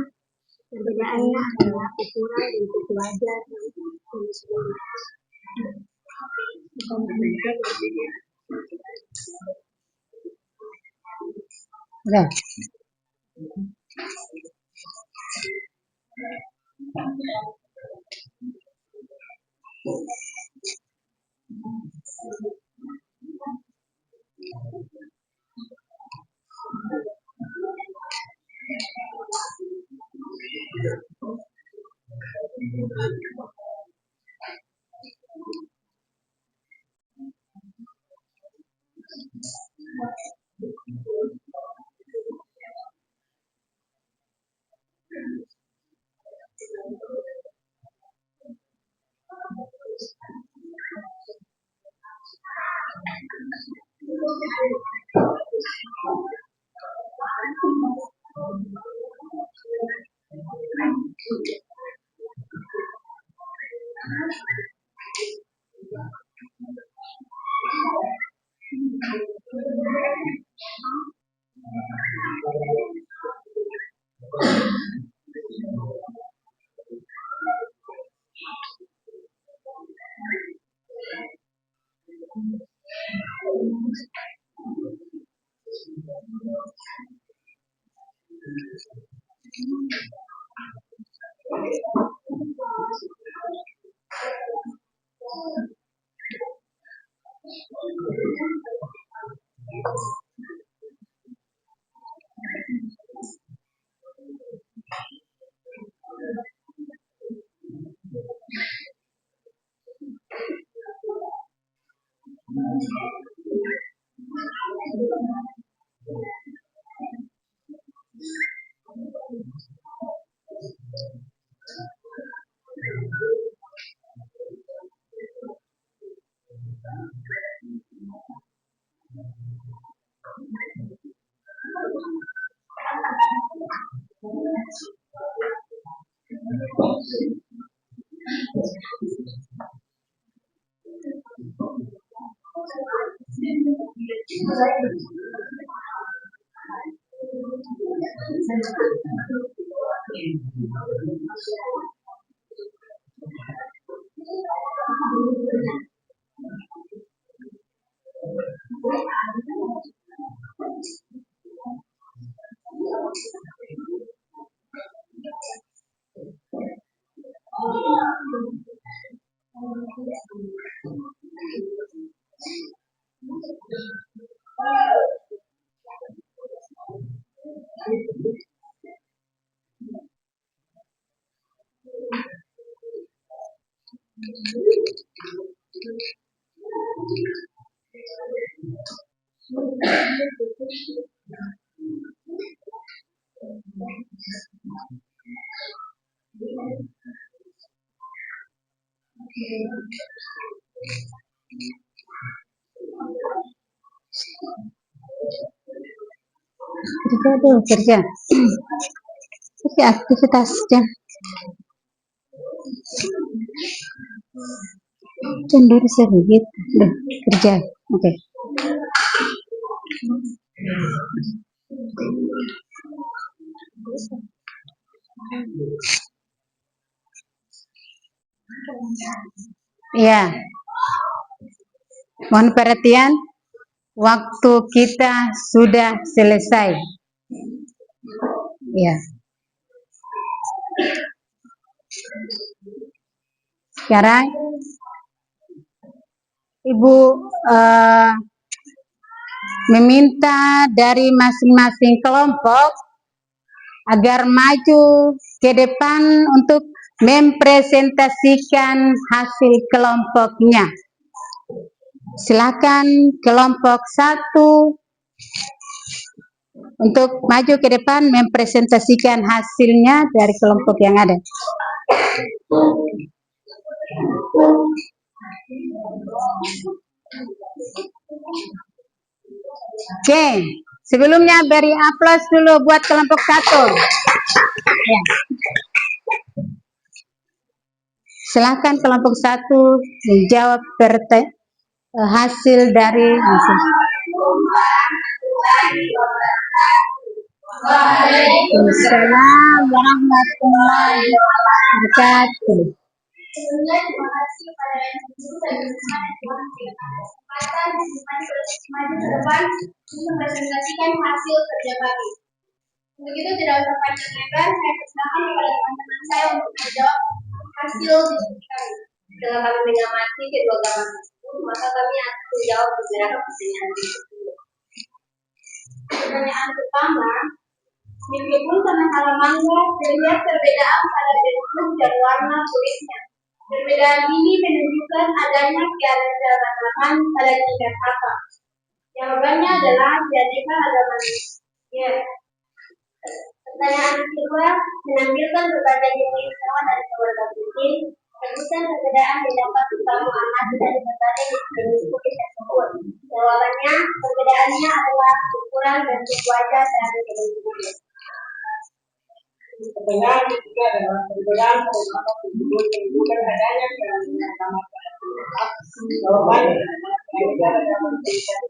perbedaannya adalah ukuran untuk wajar Sudah. Kerja tuh kerja. Tapi aktivitasnya cenderung sedikit. Duh, kerja. Oke. Ya. Mohon perhatian. Waktu kita sudah selesai. Ya. Sekarang Ibu meminta dari masing-masing kelompok agar maju ke depan untuk mempresentasikan hasil kelompoknya. Silakan kelompok 1 untuk maju ke depan mempresentasikan hasilnya dari kelompok yang ada. Oke, sebelumnya beri aplaus dulu buat kelompok 1. Ya. Silakan kelompok 1 menjawab hasil dari Waalaikumsalam warahmatullahi wabarakatuh. Sebelumnya terima kasih pada yang sudah kesempatan maju ke depan untuk mempresentasikan hasil kerja kami. Untuk itu tidak usah panjang lebar, saya persilakan kepada teman-teman saya untuk menjawab hasil diskusi kami. Setelah kami mengamati kedua gambar tersebut, maka kami akan menjawab beberapa pertanyaan tersebut. Pertanyaan pertama, meskipun sama-sama mangga, terlihat perbedaan pada bentuk dan warna kulitnya. Perbedaan ini menunjukkan adanya keanekaragaman pada tingkat apa? Jawabannya adalah keanekaragaman. Ya. Pertanyaan kedua, menampilkan berbagai jenis hewan dari keluarga kucing. Sebutkan perbedaan di dapat utama amati dari berbagai jenis kucing tersebut. Jawabannya, perbedaannya adalah ukuran bentuk wajah dan jenis kucing. Perbedaan ketiga adalah perbedaan pada tersebut menunjukkan adanya keanekaragaman pada tingkat. Jawabannya adalah keanekaragaman tingkat.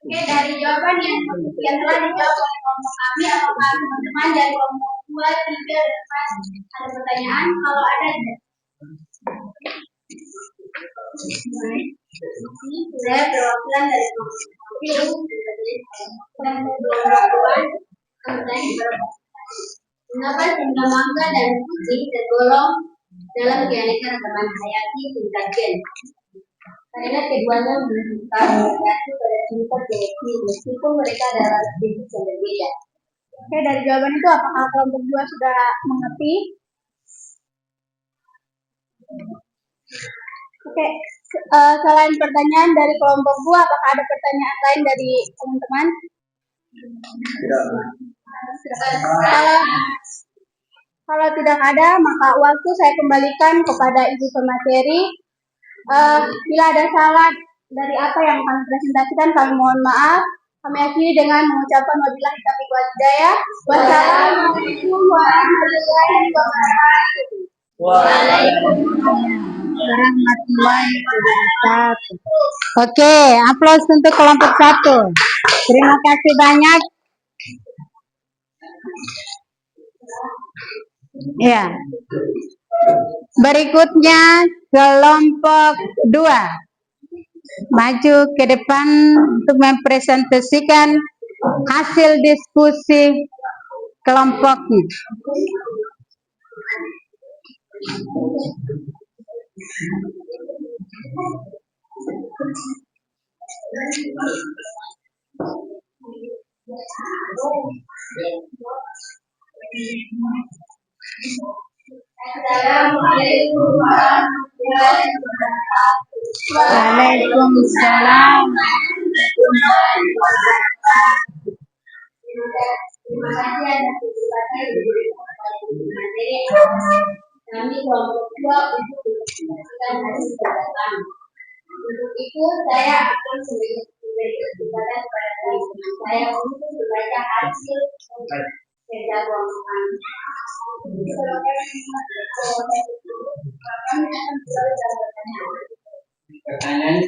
Oke, dari jawaban yang telah dijawab oleh kelompok kami, apakah teman-teman dari kelompok 2, 3, dan 4 ada pertanyaan? Kalau ada, saya perwakilan dari kelompok dan beberapa mengapa sehingga mangga dan kucing tergolong dalam keanekaragaman hayati tingkat gen? Karena keduanya menunjukkan variasi pada tingkat genetik meskipun mereka adalah spesies yang berbeda. Oke, dari jawaban itu apakah kelompok 2 sudah mengerti? Oke, selain pertanyaan dari kelompok 2, apakah ada pertanyaan lain dari teman-teman? Tidak. Kalau tidak ada, maka waktu saya kembalikan kepada Ibu pemateri. Bila ada salah dari apa yang kami presentasikan, kami mohon maaf. Kami akhiri dengan mengucapkan wabillahi taufiq wal hidayah. Wassalamualaikum warahmatullahi wabarakatuh. Waalaikumsalam warahmatullahi wabarakatuh. Oke, aplaus untuk kelompok 1. Terima kasih banyak. Ya. Berikutnya kelompok 2 maju ke depan untuk mempresentasikan hasil diskusi kelompoknya. Assalamualaikum warahmatullahi wabarakatuh. Waalaikumsalam warahmatullahi wabarakatuh. Terima kasih atas kesempatan materi kami kelompok 2 untuk mempresentasikan hasil kerja kami. Untuk itu saya akan memberikan memberi kesempatan pada saya untuk membaca hasil kerja keuangan.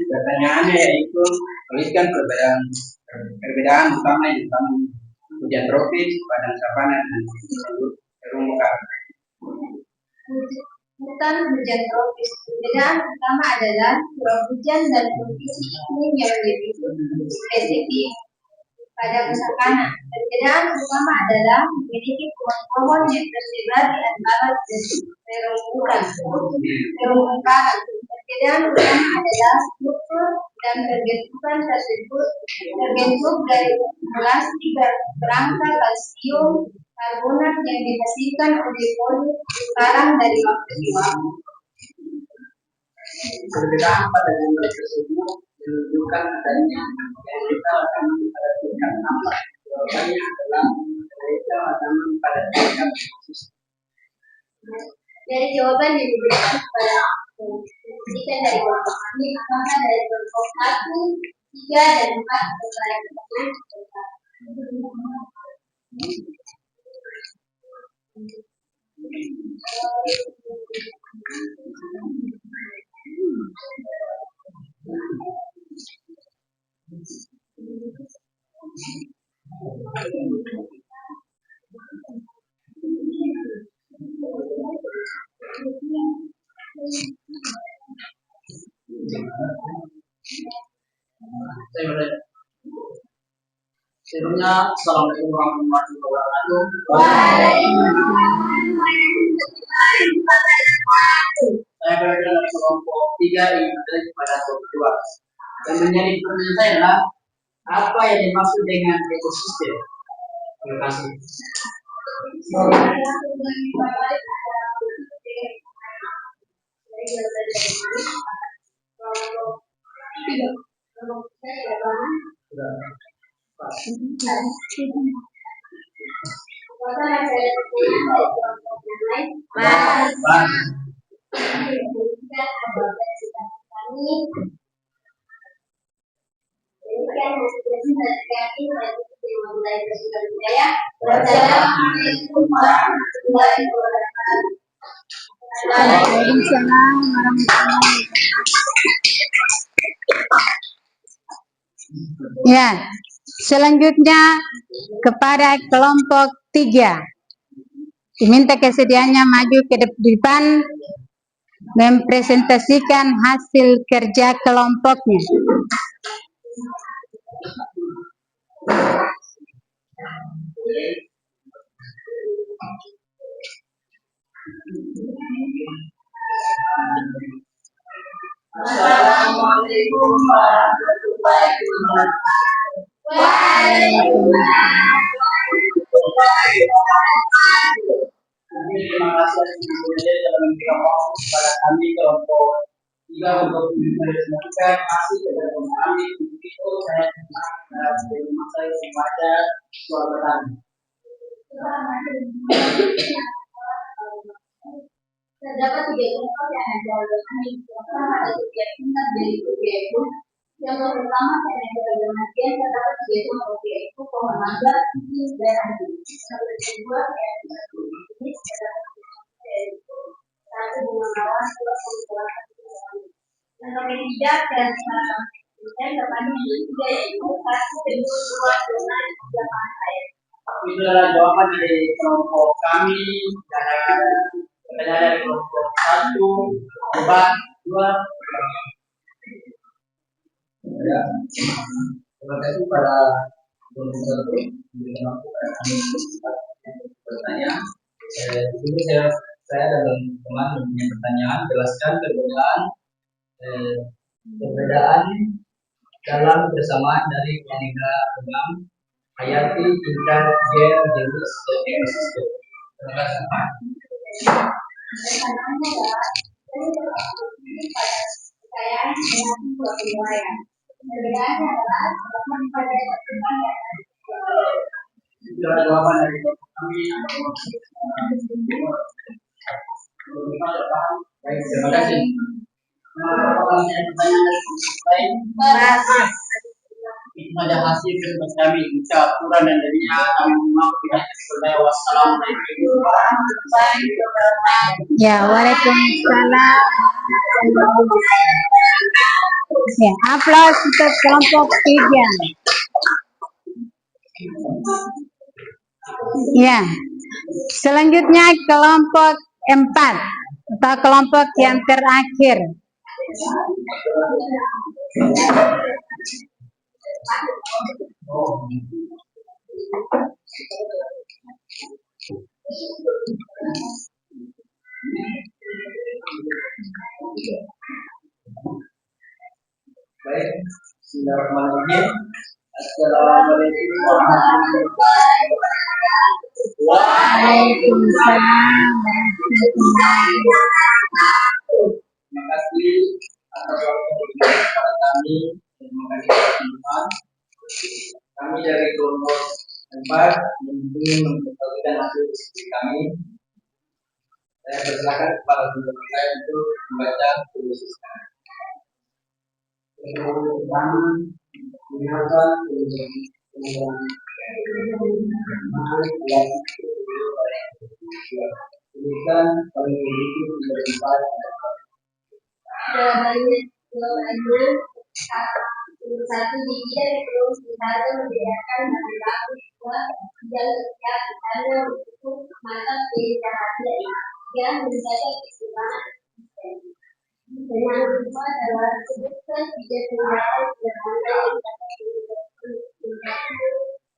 Pertanyaannya yaitu tuliskan perbedaan utama yang utama hujan tropis, padang savana, dan terumbu karang. Hutan hujan tropis. Perbedaan utama adalah curah hujan dan kondisi iklim yang lebih spesifik pada savana. Perbedaan utama adalah memiliki pohon-pohon yang tersebar di antara terumbu karang. Perbedaan utama adalah struktur dan terbentukan tersebut terbentuk dari akumulasi berangka kalsium karbonat yang dihasilkan oleh pori karang dari waktu ke waktu. Perbedaan pada jumlah tersebut menunjukkan adanya realita rekaman pada tingkat tambah. Jawabannya adalah realita rekaman pada tingkat khusus. Dari jawaban yang diberikan pada kita dari kelompok kami, apakah dari kelompok 1, 3, dan 4 terkait Sebelumnya, Assalamualaikum warahmatullahi wabarakatuh. Saya berada dalam kelompok 3 yang berada pada topik 2. Dan menjadi pertanyaan saya adalah apa yang dimaksud dengan ekosistem? Terima kasih. Wassalamualaikum warahmatullahi wabarakatuh. Waalaikumsalam warahmatullahi wabarakatuh. Ya, selanjutnya kepada kelompok 3. Diminta kesediaannya maju ke depan mempresentasikan hasil kerja kelompoknya. Assalamualaikum warahmatullahi wabarakatuh. Waalaikumsalam warahmatullahi wabarakatuh. Terima kasih dalam kepada kami kelompok 3 untuk mempresentasikan hasil kerja kami. Itu saya terima saya membaca soal pertanyaan. Terdapat 3 contoh yang ada dalam ada 3 tingkat dari yaitu contoh pertama pada bagian terdapat 3 contoh yaitu pohon mangga, dan contoh kedua ini satu bunga mawar, dua bunga contoh ketiga dan terpadu yang ketiga yaitu satu kedua dua dengan 8 air. Itu adalah jawaban dari kelompok kami. Pertanyaan dari kelompok 1, 4, 2. Ya. Terima kasih pada kelompok 1 yang bertanya. Di sini saya dan teman-teman mempunyai pertanyaan. Jelaskan perbedaan dalam bersamaan dari aneka ragam hayati tingkat gen jenis dan ekosistem. Terima kasih. Pertanyaannya adalah kekayaan dengan dua wilayah. Perbedaannya adalah pada perkembangan. Jawaban dari kami. Baik, terima kasih. Pertanyaan dari masih tempat kami ucap kurang dan lebihnya kami mohon maaf. Wassalamualaikum warahmatullahi wabarakatuh. Ya, waalaikumsalam. Ya, aplaus untuk kelompok 3. Ya, selanjutnya kelompok 4 atau kelompok yang terakhir. Baik, bismillahirrahmanirrahim. Assalamualaikum warahmatullahi wabarakatuh. Waalaikumsalam. Terima kasih atas waktu kepada kami. Terima kasih teman-teman. Kami dari kelompok 4 ingin membagikan hasil diskusi kami. Saya persilakan kepada teman-teman saya untuk membaca tulisan kami. Yang pertama, mengapa tulisan paling begitu berempat satu dia terus kita membedakan antara dua yang setiap ada untuk mata pelajaran yang menjadi kesimpulan. Dengan kedua adalah sebutkan tiga tindakan yang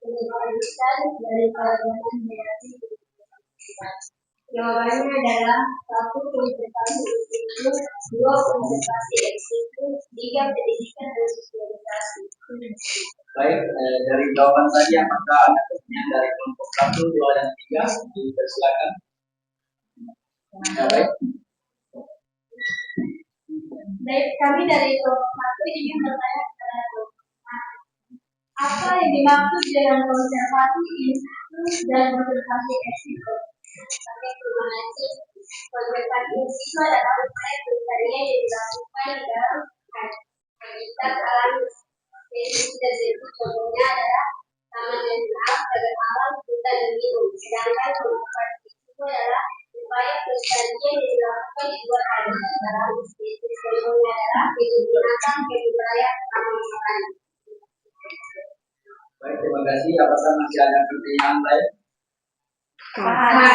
menjelaskan dari pelajaran negatif. Jawabannya adalah 1 konservasi risiko, 2 konservasi risiko, 3 pendidikan dan sosialisasi. Baik, dari jawaban tadi apakah ada pertanyaan dari kelompok 1, 2, dan 3? Dipersilakan. Baik. Baik, kami dari kelompok 1 ingin bertanya kepada kelompok 4. Apa yang dimaksud dengan konservasi risiko dan konservasi risiko? Konservasi risiko adalah upaya pelestarian yang dilakukan dalam habitat alami. Jadi tidak disebut contohnya adalah taman nasional, cagar alam, hutan dan lindung. Sedangkan konservasi risiko adalah upaya pelestarian yang dilakukan di luar habitat alami. Contohnya adalah hidup binatang, kebudayaan, taman makanan. Baik, terima kasih. Apakah masih ada pertanyaan lain? Kalau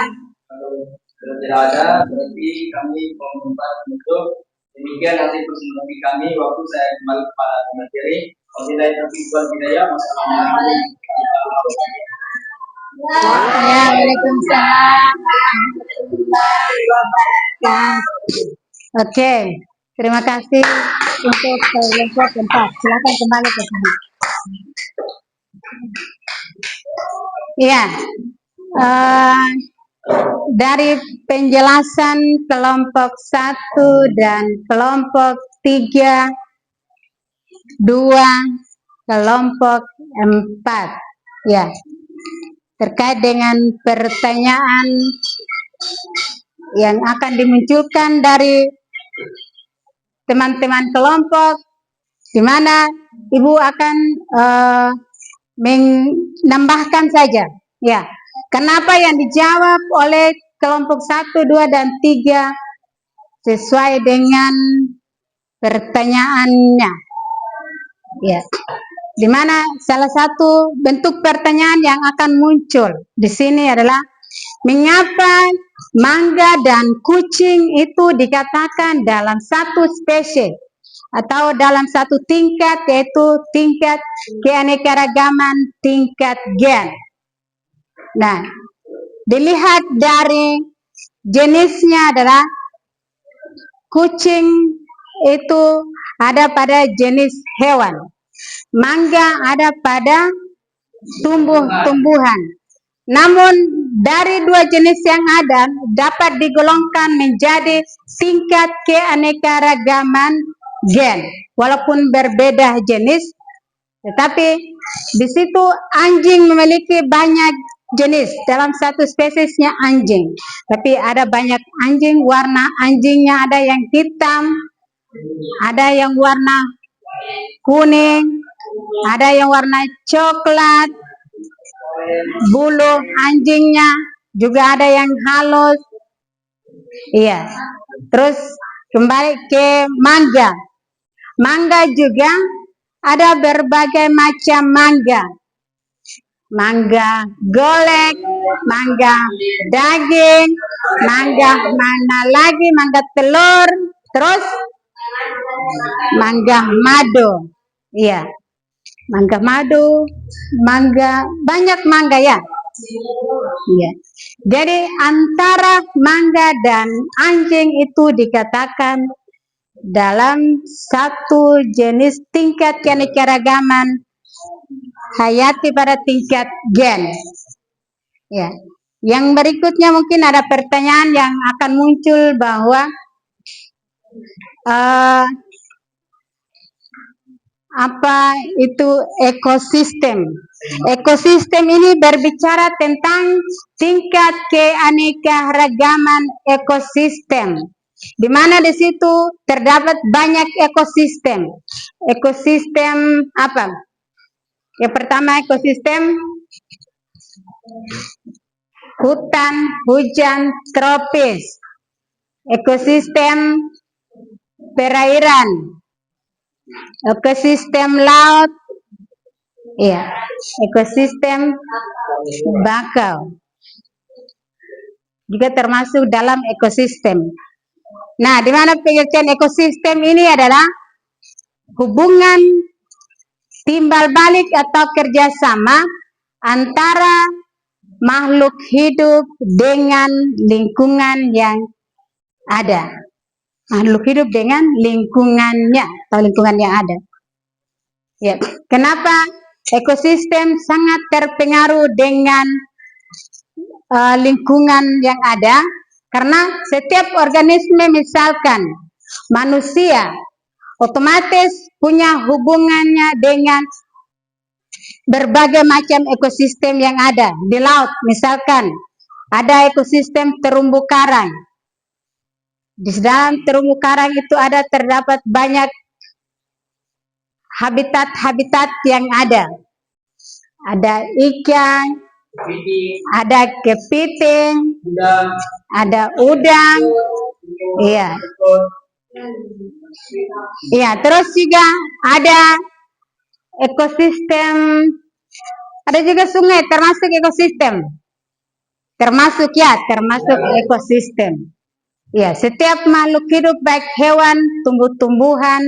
tidak ada, berarti kami membuat untuk demikian hasil presentasi kami. Waktu saya kembali kepada materi. Wabillahi taufiq wal hidayah. Wassalamualaikum warahmatullahi wabarakatuh. Ya, waalaikumsalam warahmatullahi wabarakatuh. Oke, terima kasih untuk kelompok 4. Silakan kembali ke sini. Iya. Dari penjelasan kelompok 1 dan kelompok 3, 2, kelompok 4, ya, terkait dengan pertanyaan yang akan dimunculkan dari teman-teman kelompok, di mana Ibu akan menambahkan saja, ya. Kenapa yang dijawab oleh kelompok 1, 2, dan 3 sesuai dengan pertanyaannya. Ya. Di mana salah satu bentuk pertanyaan yang akan muncul di sini adalah mengapa mangga dan kucing itu dikatakan dalam satu spesies atau dalam satu tingkat, yaitu tingkat keanekaragaman tingkat gen. Nah, dilihat dari jenisnya adalah kucing itu ada pada jenis hewan, mangga ada pada tumbuh-tumbuhan. Namun dari dua jenis yang ada dapat digolongkan menjadi tingkat keanekaragaman gen, walaupun berbeda jenis, tetapi di situ anjing memiliki banyak jenis. Dalam satu spesiesnya anjing, tapi ada banyak anjing, warna anjingnya ada yang hitam, ada yang warna kuning, ada yang warna coklat, bulu anjingnya juga ada yang halus. Iya. Terus kembali ke mangga. Mangga juga ada berbagai macam mangga. Mangga golek, mangga daging, mangga mana lagi, mangga telur, terus mangga madu. Iya. Mangga madu, mangga, banyak mangga ya. Iya. Jadi antara mangga dan anjing itu dikatakan dalam satu jenis tingkat keanekaragaman hayati pada tingkat gen. Ya. Yang berikutnya mungkin ada pertanyaan yang akan muncul bahwa apa itu ekosistem? Ekosistem ini berbicara tentang tingkat keanekaragaman ekosistem, di mana di situ terdapat banyak ekosistem. Ekosistem apa? Yang pertama ekosistem hutan hujan tropis, ekosistem perairan, ekosistem laut, ya, ekosistem bakau juga termasuk dalam ekosistem. Nah, di mana pengertian ekosistem ini adalah hubungan timbal balik atau kerjasama antara makhluk hidup dengan lingkungan yang ada. Makhluk hidup dengan lingkungannya atau lingkungan yang ada. Ya, kenapa ekosistem sangat terpengaruh dengan lingkungan yang ada? Karena setiap organisme, misalkan manusia, otomatis punya hubungannya dengan berbagai macam ekosistem yang ada di laut. Misalkan ada ekosistem terumbu karang. Di dalam terumbu karang itu terdapat banyak habitat-habitat yang ada. Ada ikan, ada kepiting, ada udang. Iya. Iya, terus juga ada ekosistem, ada juga sungai termasuk ekosistem. Termasuk ekosistem. Ya, setiap makhluk hidup baik hewan, tumbuh-tumbuhan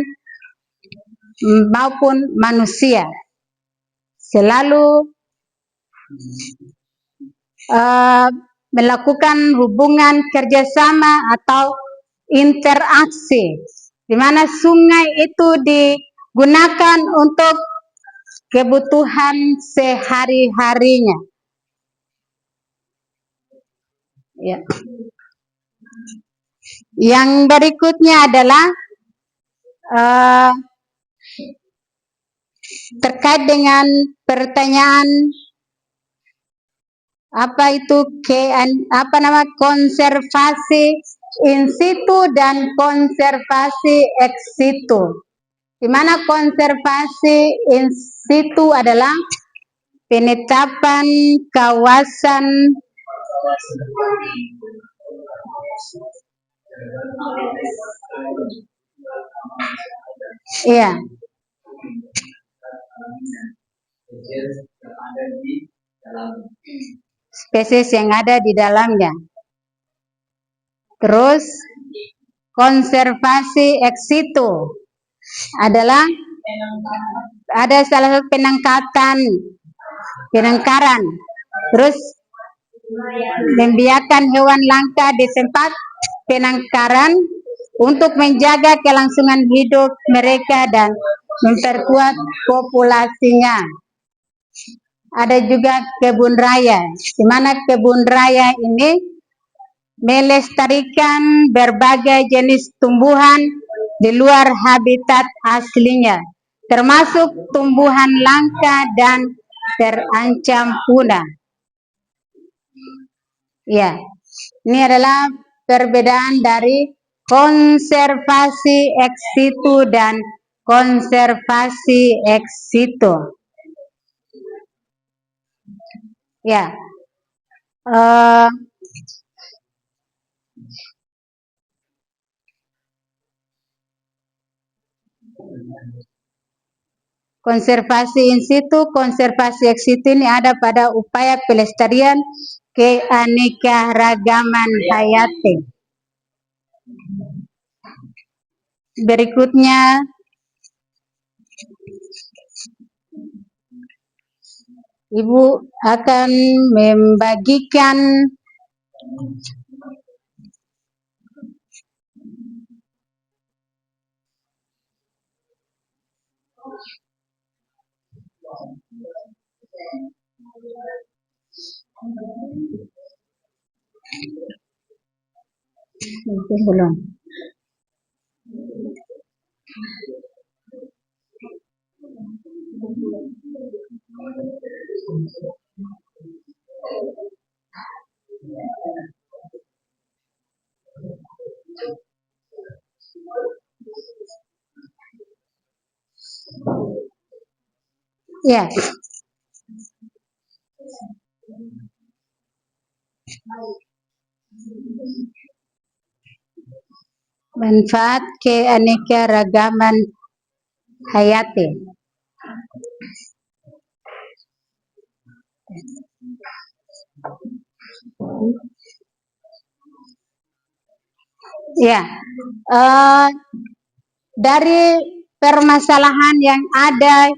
maupun manusia selalu melakukan hubungan kerjasama atau interaksi, di mana sungai itu digunakan untuk kebutuhan sehari-harinya. Ya. Yang berikutnya adalah terkait dengan pertanyaan apa itu konservasi in situ dan konservasi ex situ. Di mana konservasi in situ adalah penetapan kawasan iya. Spesies yang ada di dalamnya. Terus konservasi ex situ adalah ada salah satu penangkaran. Terus membiarkan hewan langka di tempat penangkaran untuk menjaga kelangsungan hidup mereka dan memperkuat populasinya. Ada juga kebun raya, di mana kebun raya ini melestarikan berbagai jenis tumbuhan di luar habitat aslinya, termasuk tumbuhan langka dan terancam punah. Ya, ini adalah perbedaan dari konservasi ex situ dan konservasi ex situ. Ya, konservasi in situ, konservasi ex situ ini ada pada upaya pelestarian keanekaragaman hayati. Berikutnya, Ibu akan membagikan belum. Ya. Manfaat keanekaragaman hayati. Ya, dari permasalahan yang ada,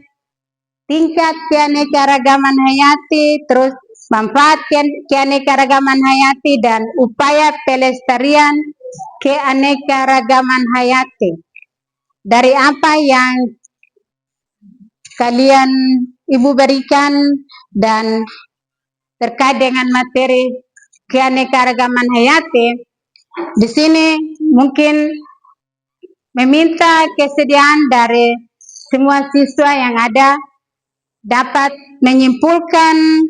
tingkat keanekaragaman hayati, terus manfaat keanekaragaman hayati, dan upaya pelestarian keanekaragaman hayati. Dari apa yang kalian Ibu berikan dan terkait dengan materi keanekaragaman hayati, di sini mungkin meminta kesediaan dari semua siswa yang ada dapat menyimpulkan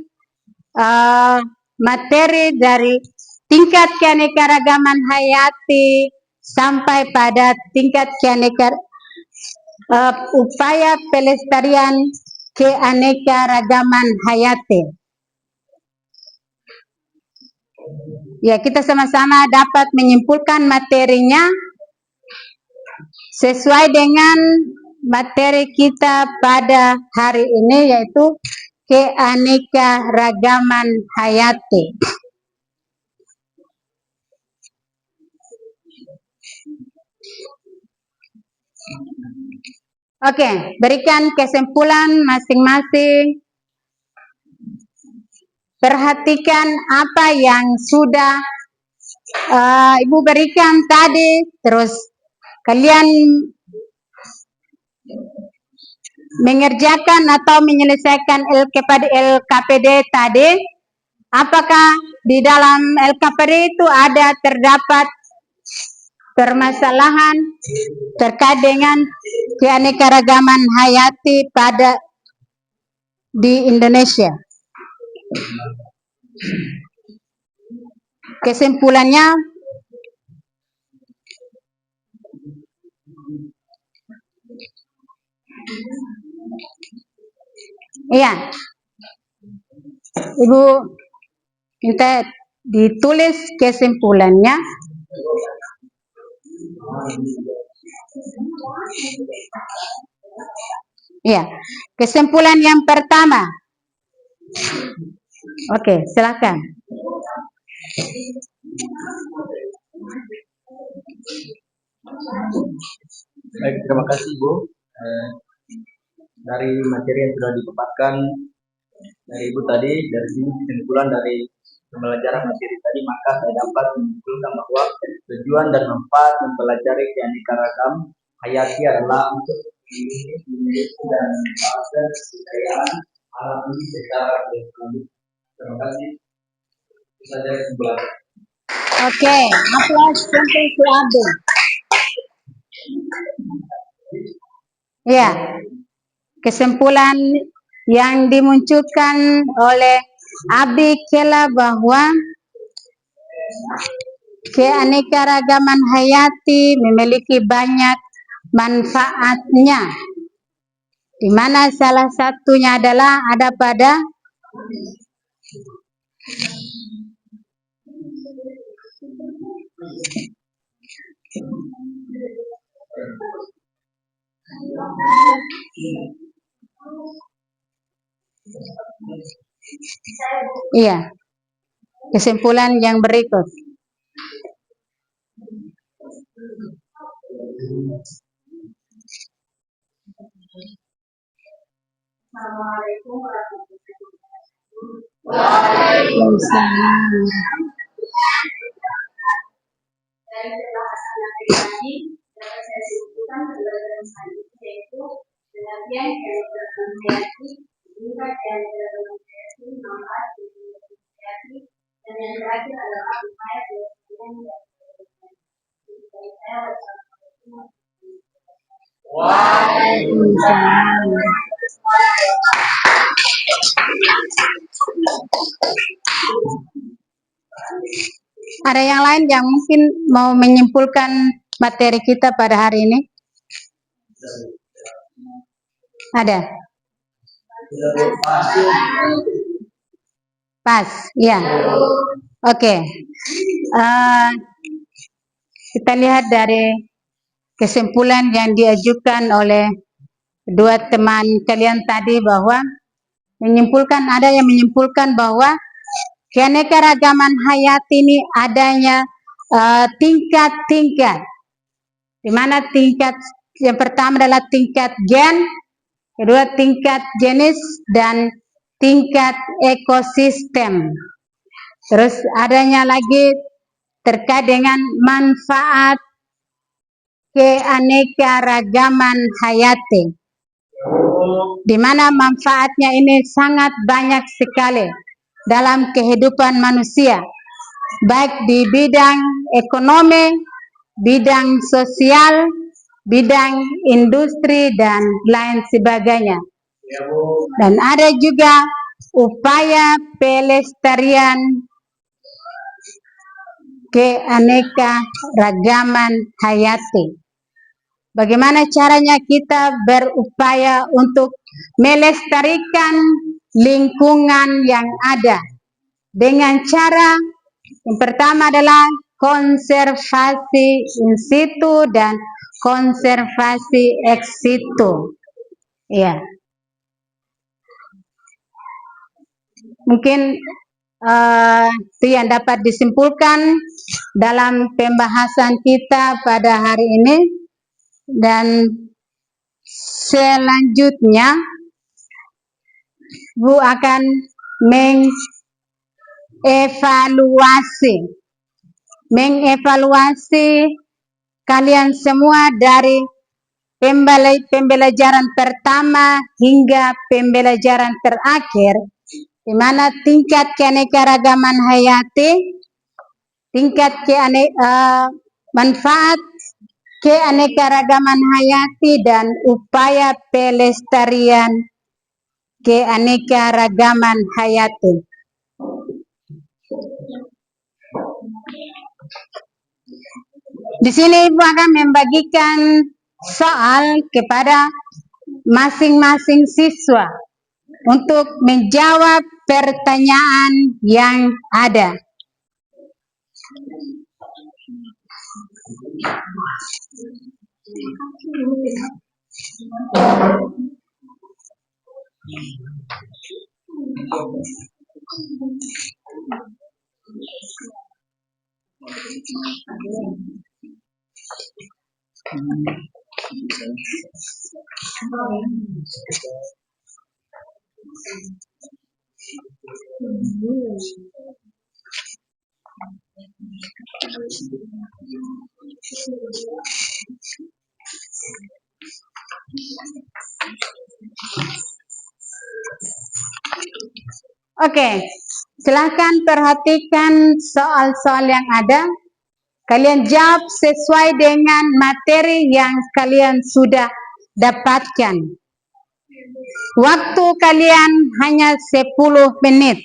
materi dari tingkat keanekaragaman hayati sampai pada tingkat upaya pelestarian keanekaragaman hayati. Ya, kita sama-sama dapat menyimpulkan materinya sesuai dengan materi kita pada hari ini, yaitu keanekaragaman hayati. Oke, berikan kesimpulan masing-masing. Perhatikan apa yang sudah Ibu berikan tadi, terus kalian mengerjakan atau menyelesaikan LKPD tadi. Apakah di dalam LKPD itu ada terdapat permasalahan terkait dengan keanekaragaman hayati di Indonesia? Kesimpulannya, iya, Ibu minta ditulis kesimpulannya. Iya, kesimpulan yang pertama. Oke, silakan. Baik, terima kasih Ibu. Dari materi yang sudah dipaparkan dari Ibu tadi, dari sini kesimpulan dari pembelajaran materi tadi, maka saya dapat menyimpulkan bahwa tujuan dan manfaat mempelajari keanekaragaman hayati adalah untuk memiliki dan mengembangkan kekayaan alam ini secara berkelanjutan. Terima kasih. Itu saja kesimpulan. Oke, aplaus untuk Si Abdi. Ya, kesimpulan yang dimunculkan oleh Abdi Kela bahwa keanekaragaman hayati memiliki banyak manfaatnya, di mana salah satunya adalah ada pada iya, kesimpulan yang berikut. Assalamualaikum warahmatullahi wabarakatuh. Waalaikumsalam. Dari pembahasan tadi dapat saya simpulkan pembelajaran selanjutnya yaitu pengertian kehidupan hayati, tingkat kehidupan hayati, manfaat kehidupan hayati, dan yang terakhir adalah upaya pelestarian dan kehidupan saya. Waalaikumsalam. Ada yang lain yang mungkin mau menyimpulkan materi kita pada hari ini? Ada? Pas, ya. Oke. Kita lihat dari kesimpulan yang diajukan oleh dua teman kalian tadi bahwa ada yang menyimpulkan bahwa keanekaragaman hayati ini adanya tingkat-tingkat, di mana tingkat yang pertama adalah tingkat gen, kedua tingkat jenis, dan tingkat ekosistem. Terus adanya lagi terkait dengan manfaat keanekaragaman hayati, di mana manfaatnya ini sangat banyak sekali dalam kehidupan manusia, baik di bidang ekonomi, bidang sosial, bidang industri, dan lain sebagainya. Dan ada juga upaya pelestarian keanekaragaman hayati. Bagaimana caranya kita berupaya untuk melestarikan lingkungan yang ada dengan cara yang pertama adalah konservasi in situ dan konservasi ex situ. Ya, mungkin itu yang dapat disimpulkan dalam pembahasan kita pada hari ini. Dan selanjutnya Bu akan mengevaluasi kalian semua dari pembelajaran pertama hingga pembelajaran terakhir, di mana tingkat keanekaragaman hayati, tingkat manfaat keanekaragaman hayati, dan upaya pelestarian keanekaragaman hayati. Di sini Ibu akan membagikan soal kepada masing-masing siswa untuk menjawab pertanyaan yang ada. Oke, silahkan perhatikan soal-soal yang ada. Kalian jawab sesuai dengan materi yang kalian sudah dapatkan. Waktu kalian hanya 10 menit.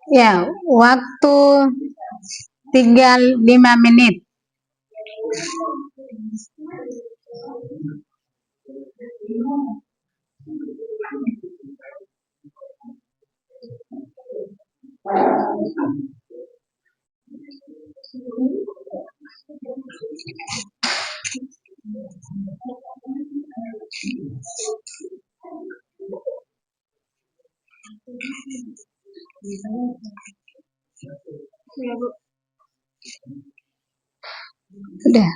Ya, waktu tinggal 5 menit. Sudah.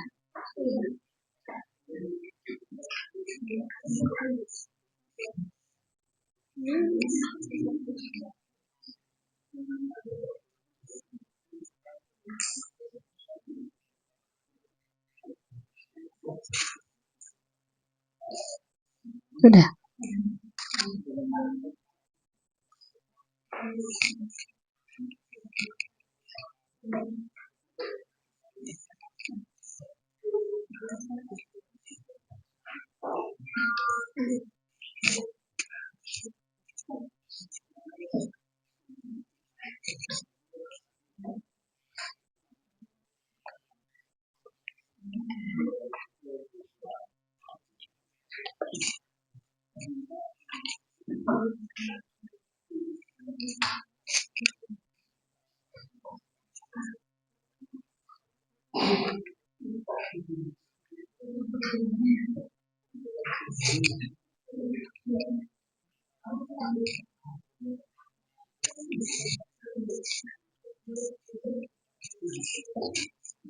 Sudah.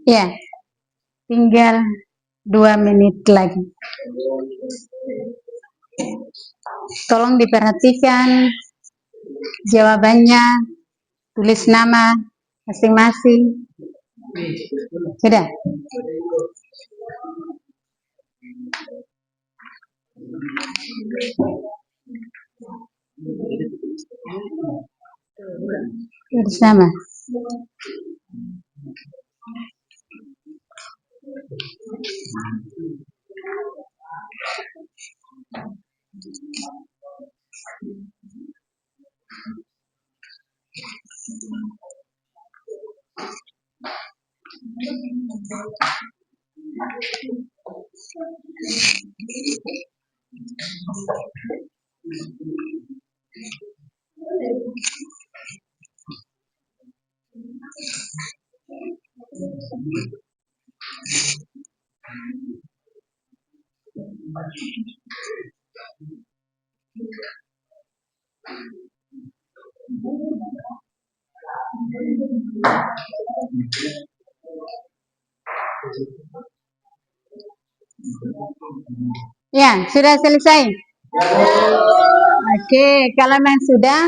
Ya, tinggal 2 menit lagi. Tolong diperhatikan jawabannya, tulis nama masing-masing. Sudah. Tulis nama. Ya, sudah selesai. Oke, kalau memang sudah,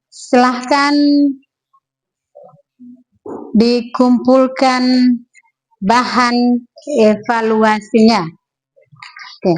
silahkan dikumpulkan bahan evaluasinya. Oke.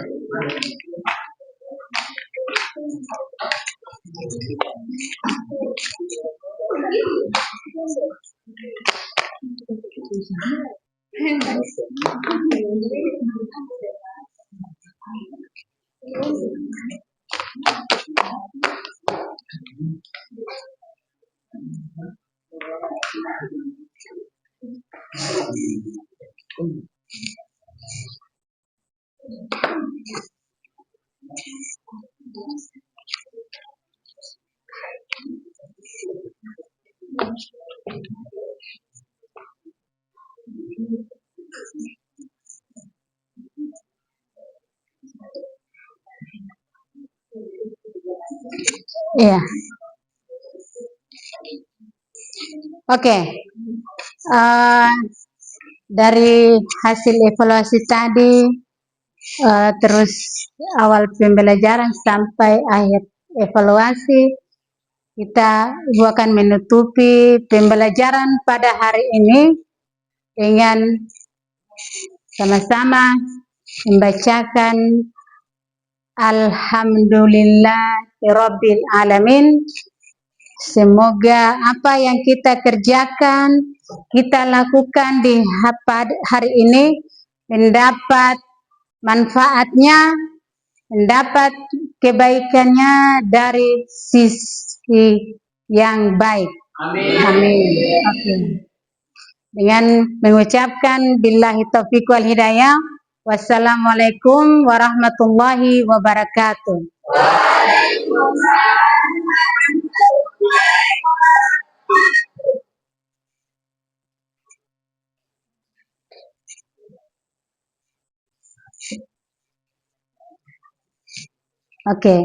Iya. Oke. Dari hasil evaluasi tadi, terus awal pembelajaran sampai akhir evaluasi, kita akan menutupi pembelajaran pada hari ini dengan sama-sama membacakan Alhamdulillahirabbil alamin. Semoga apa yang kita kerjakan, kita lakukan di hari ini mendapat manfaatnya, mendapat kebaikannya dari sisi yang baik. Amin. Amin. Okay. Dengan mengucapkan billahi taufiq wal hidayah. Wassalamualaikum warahmatullahi wabarakatuh. Oke.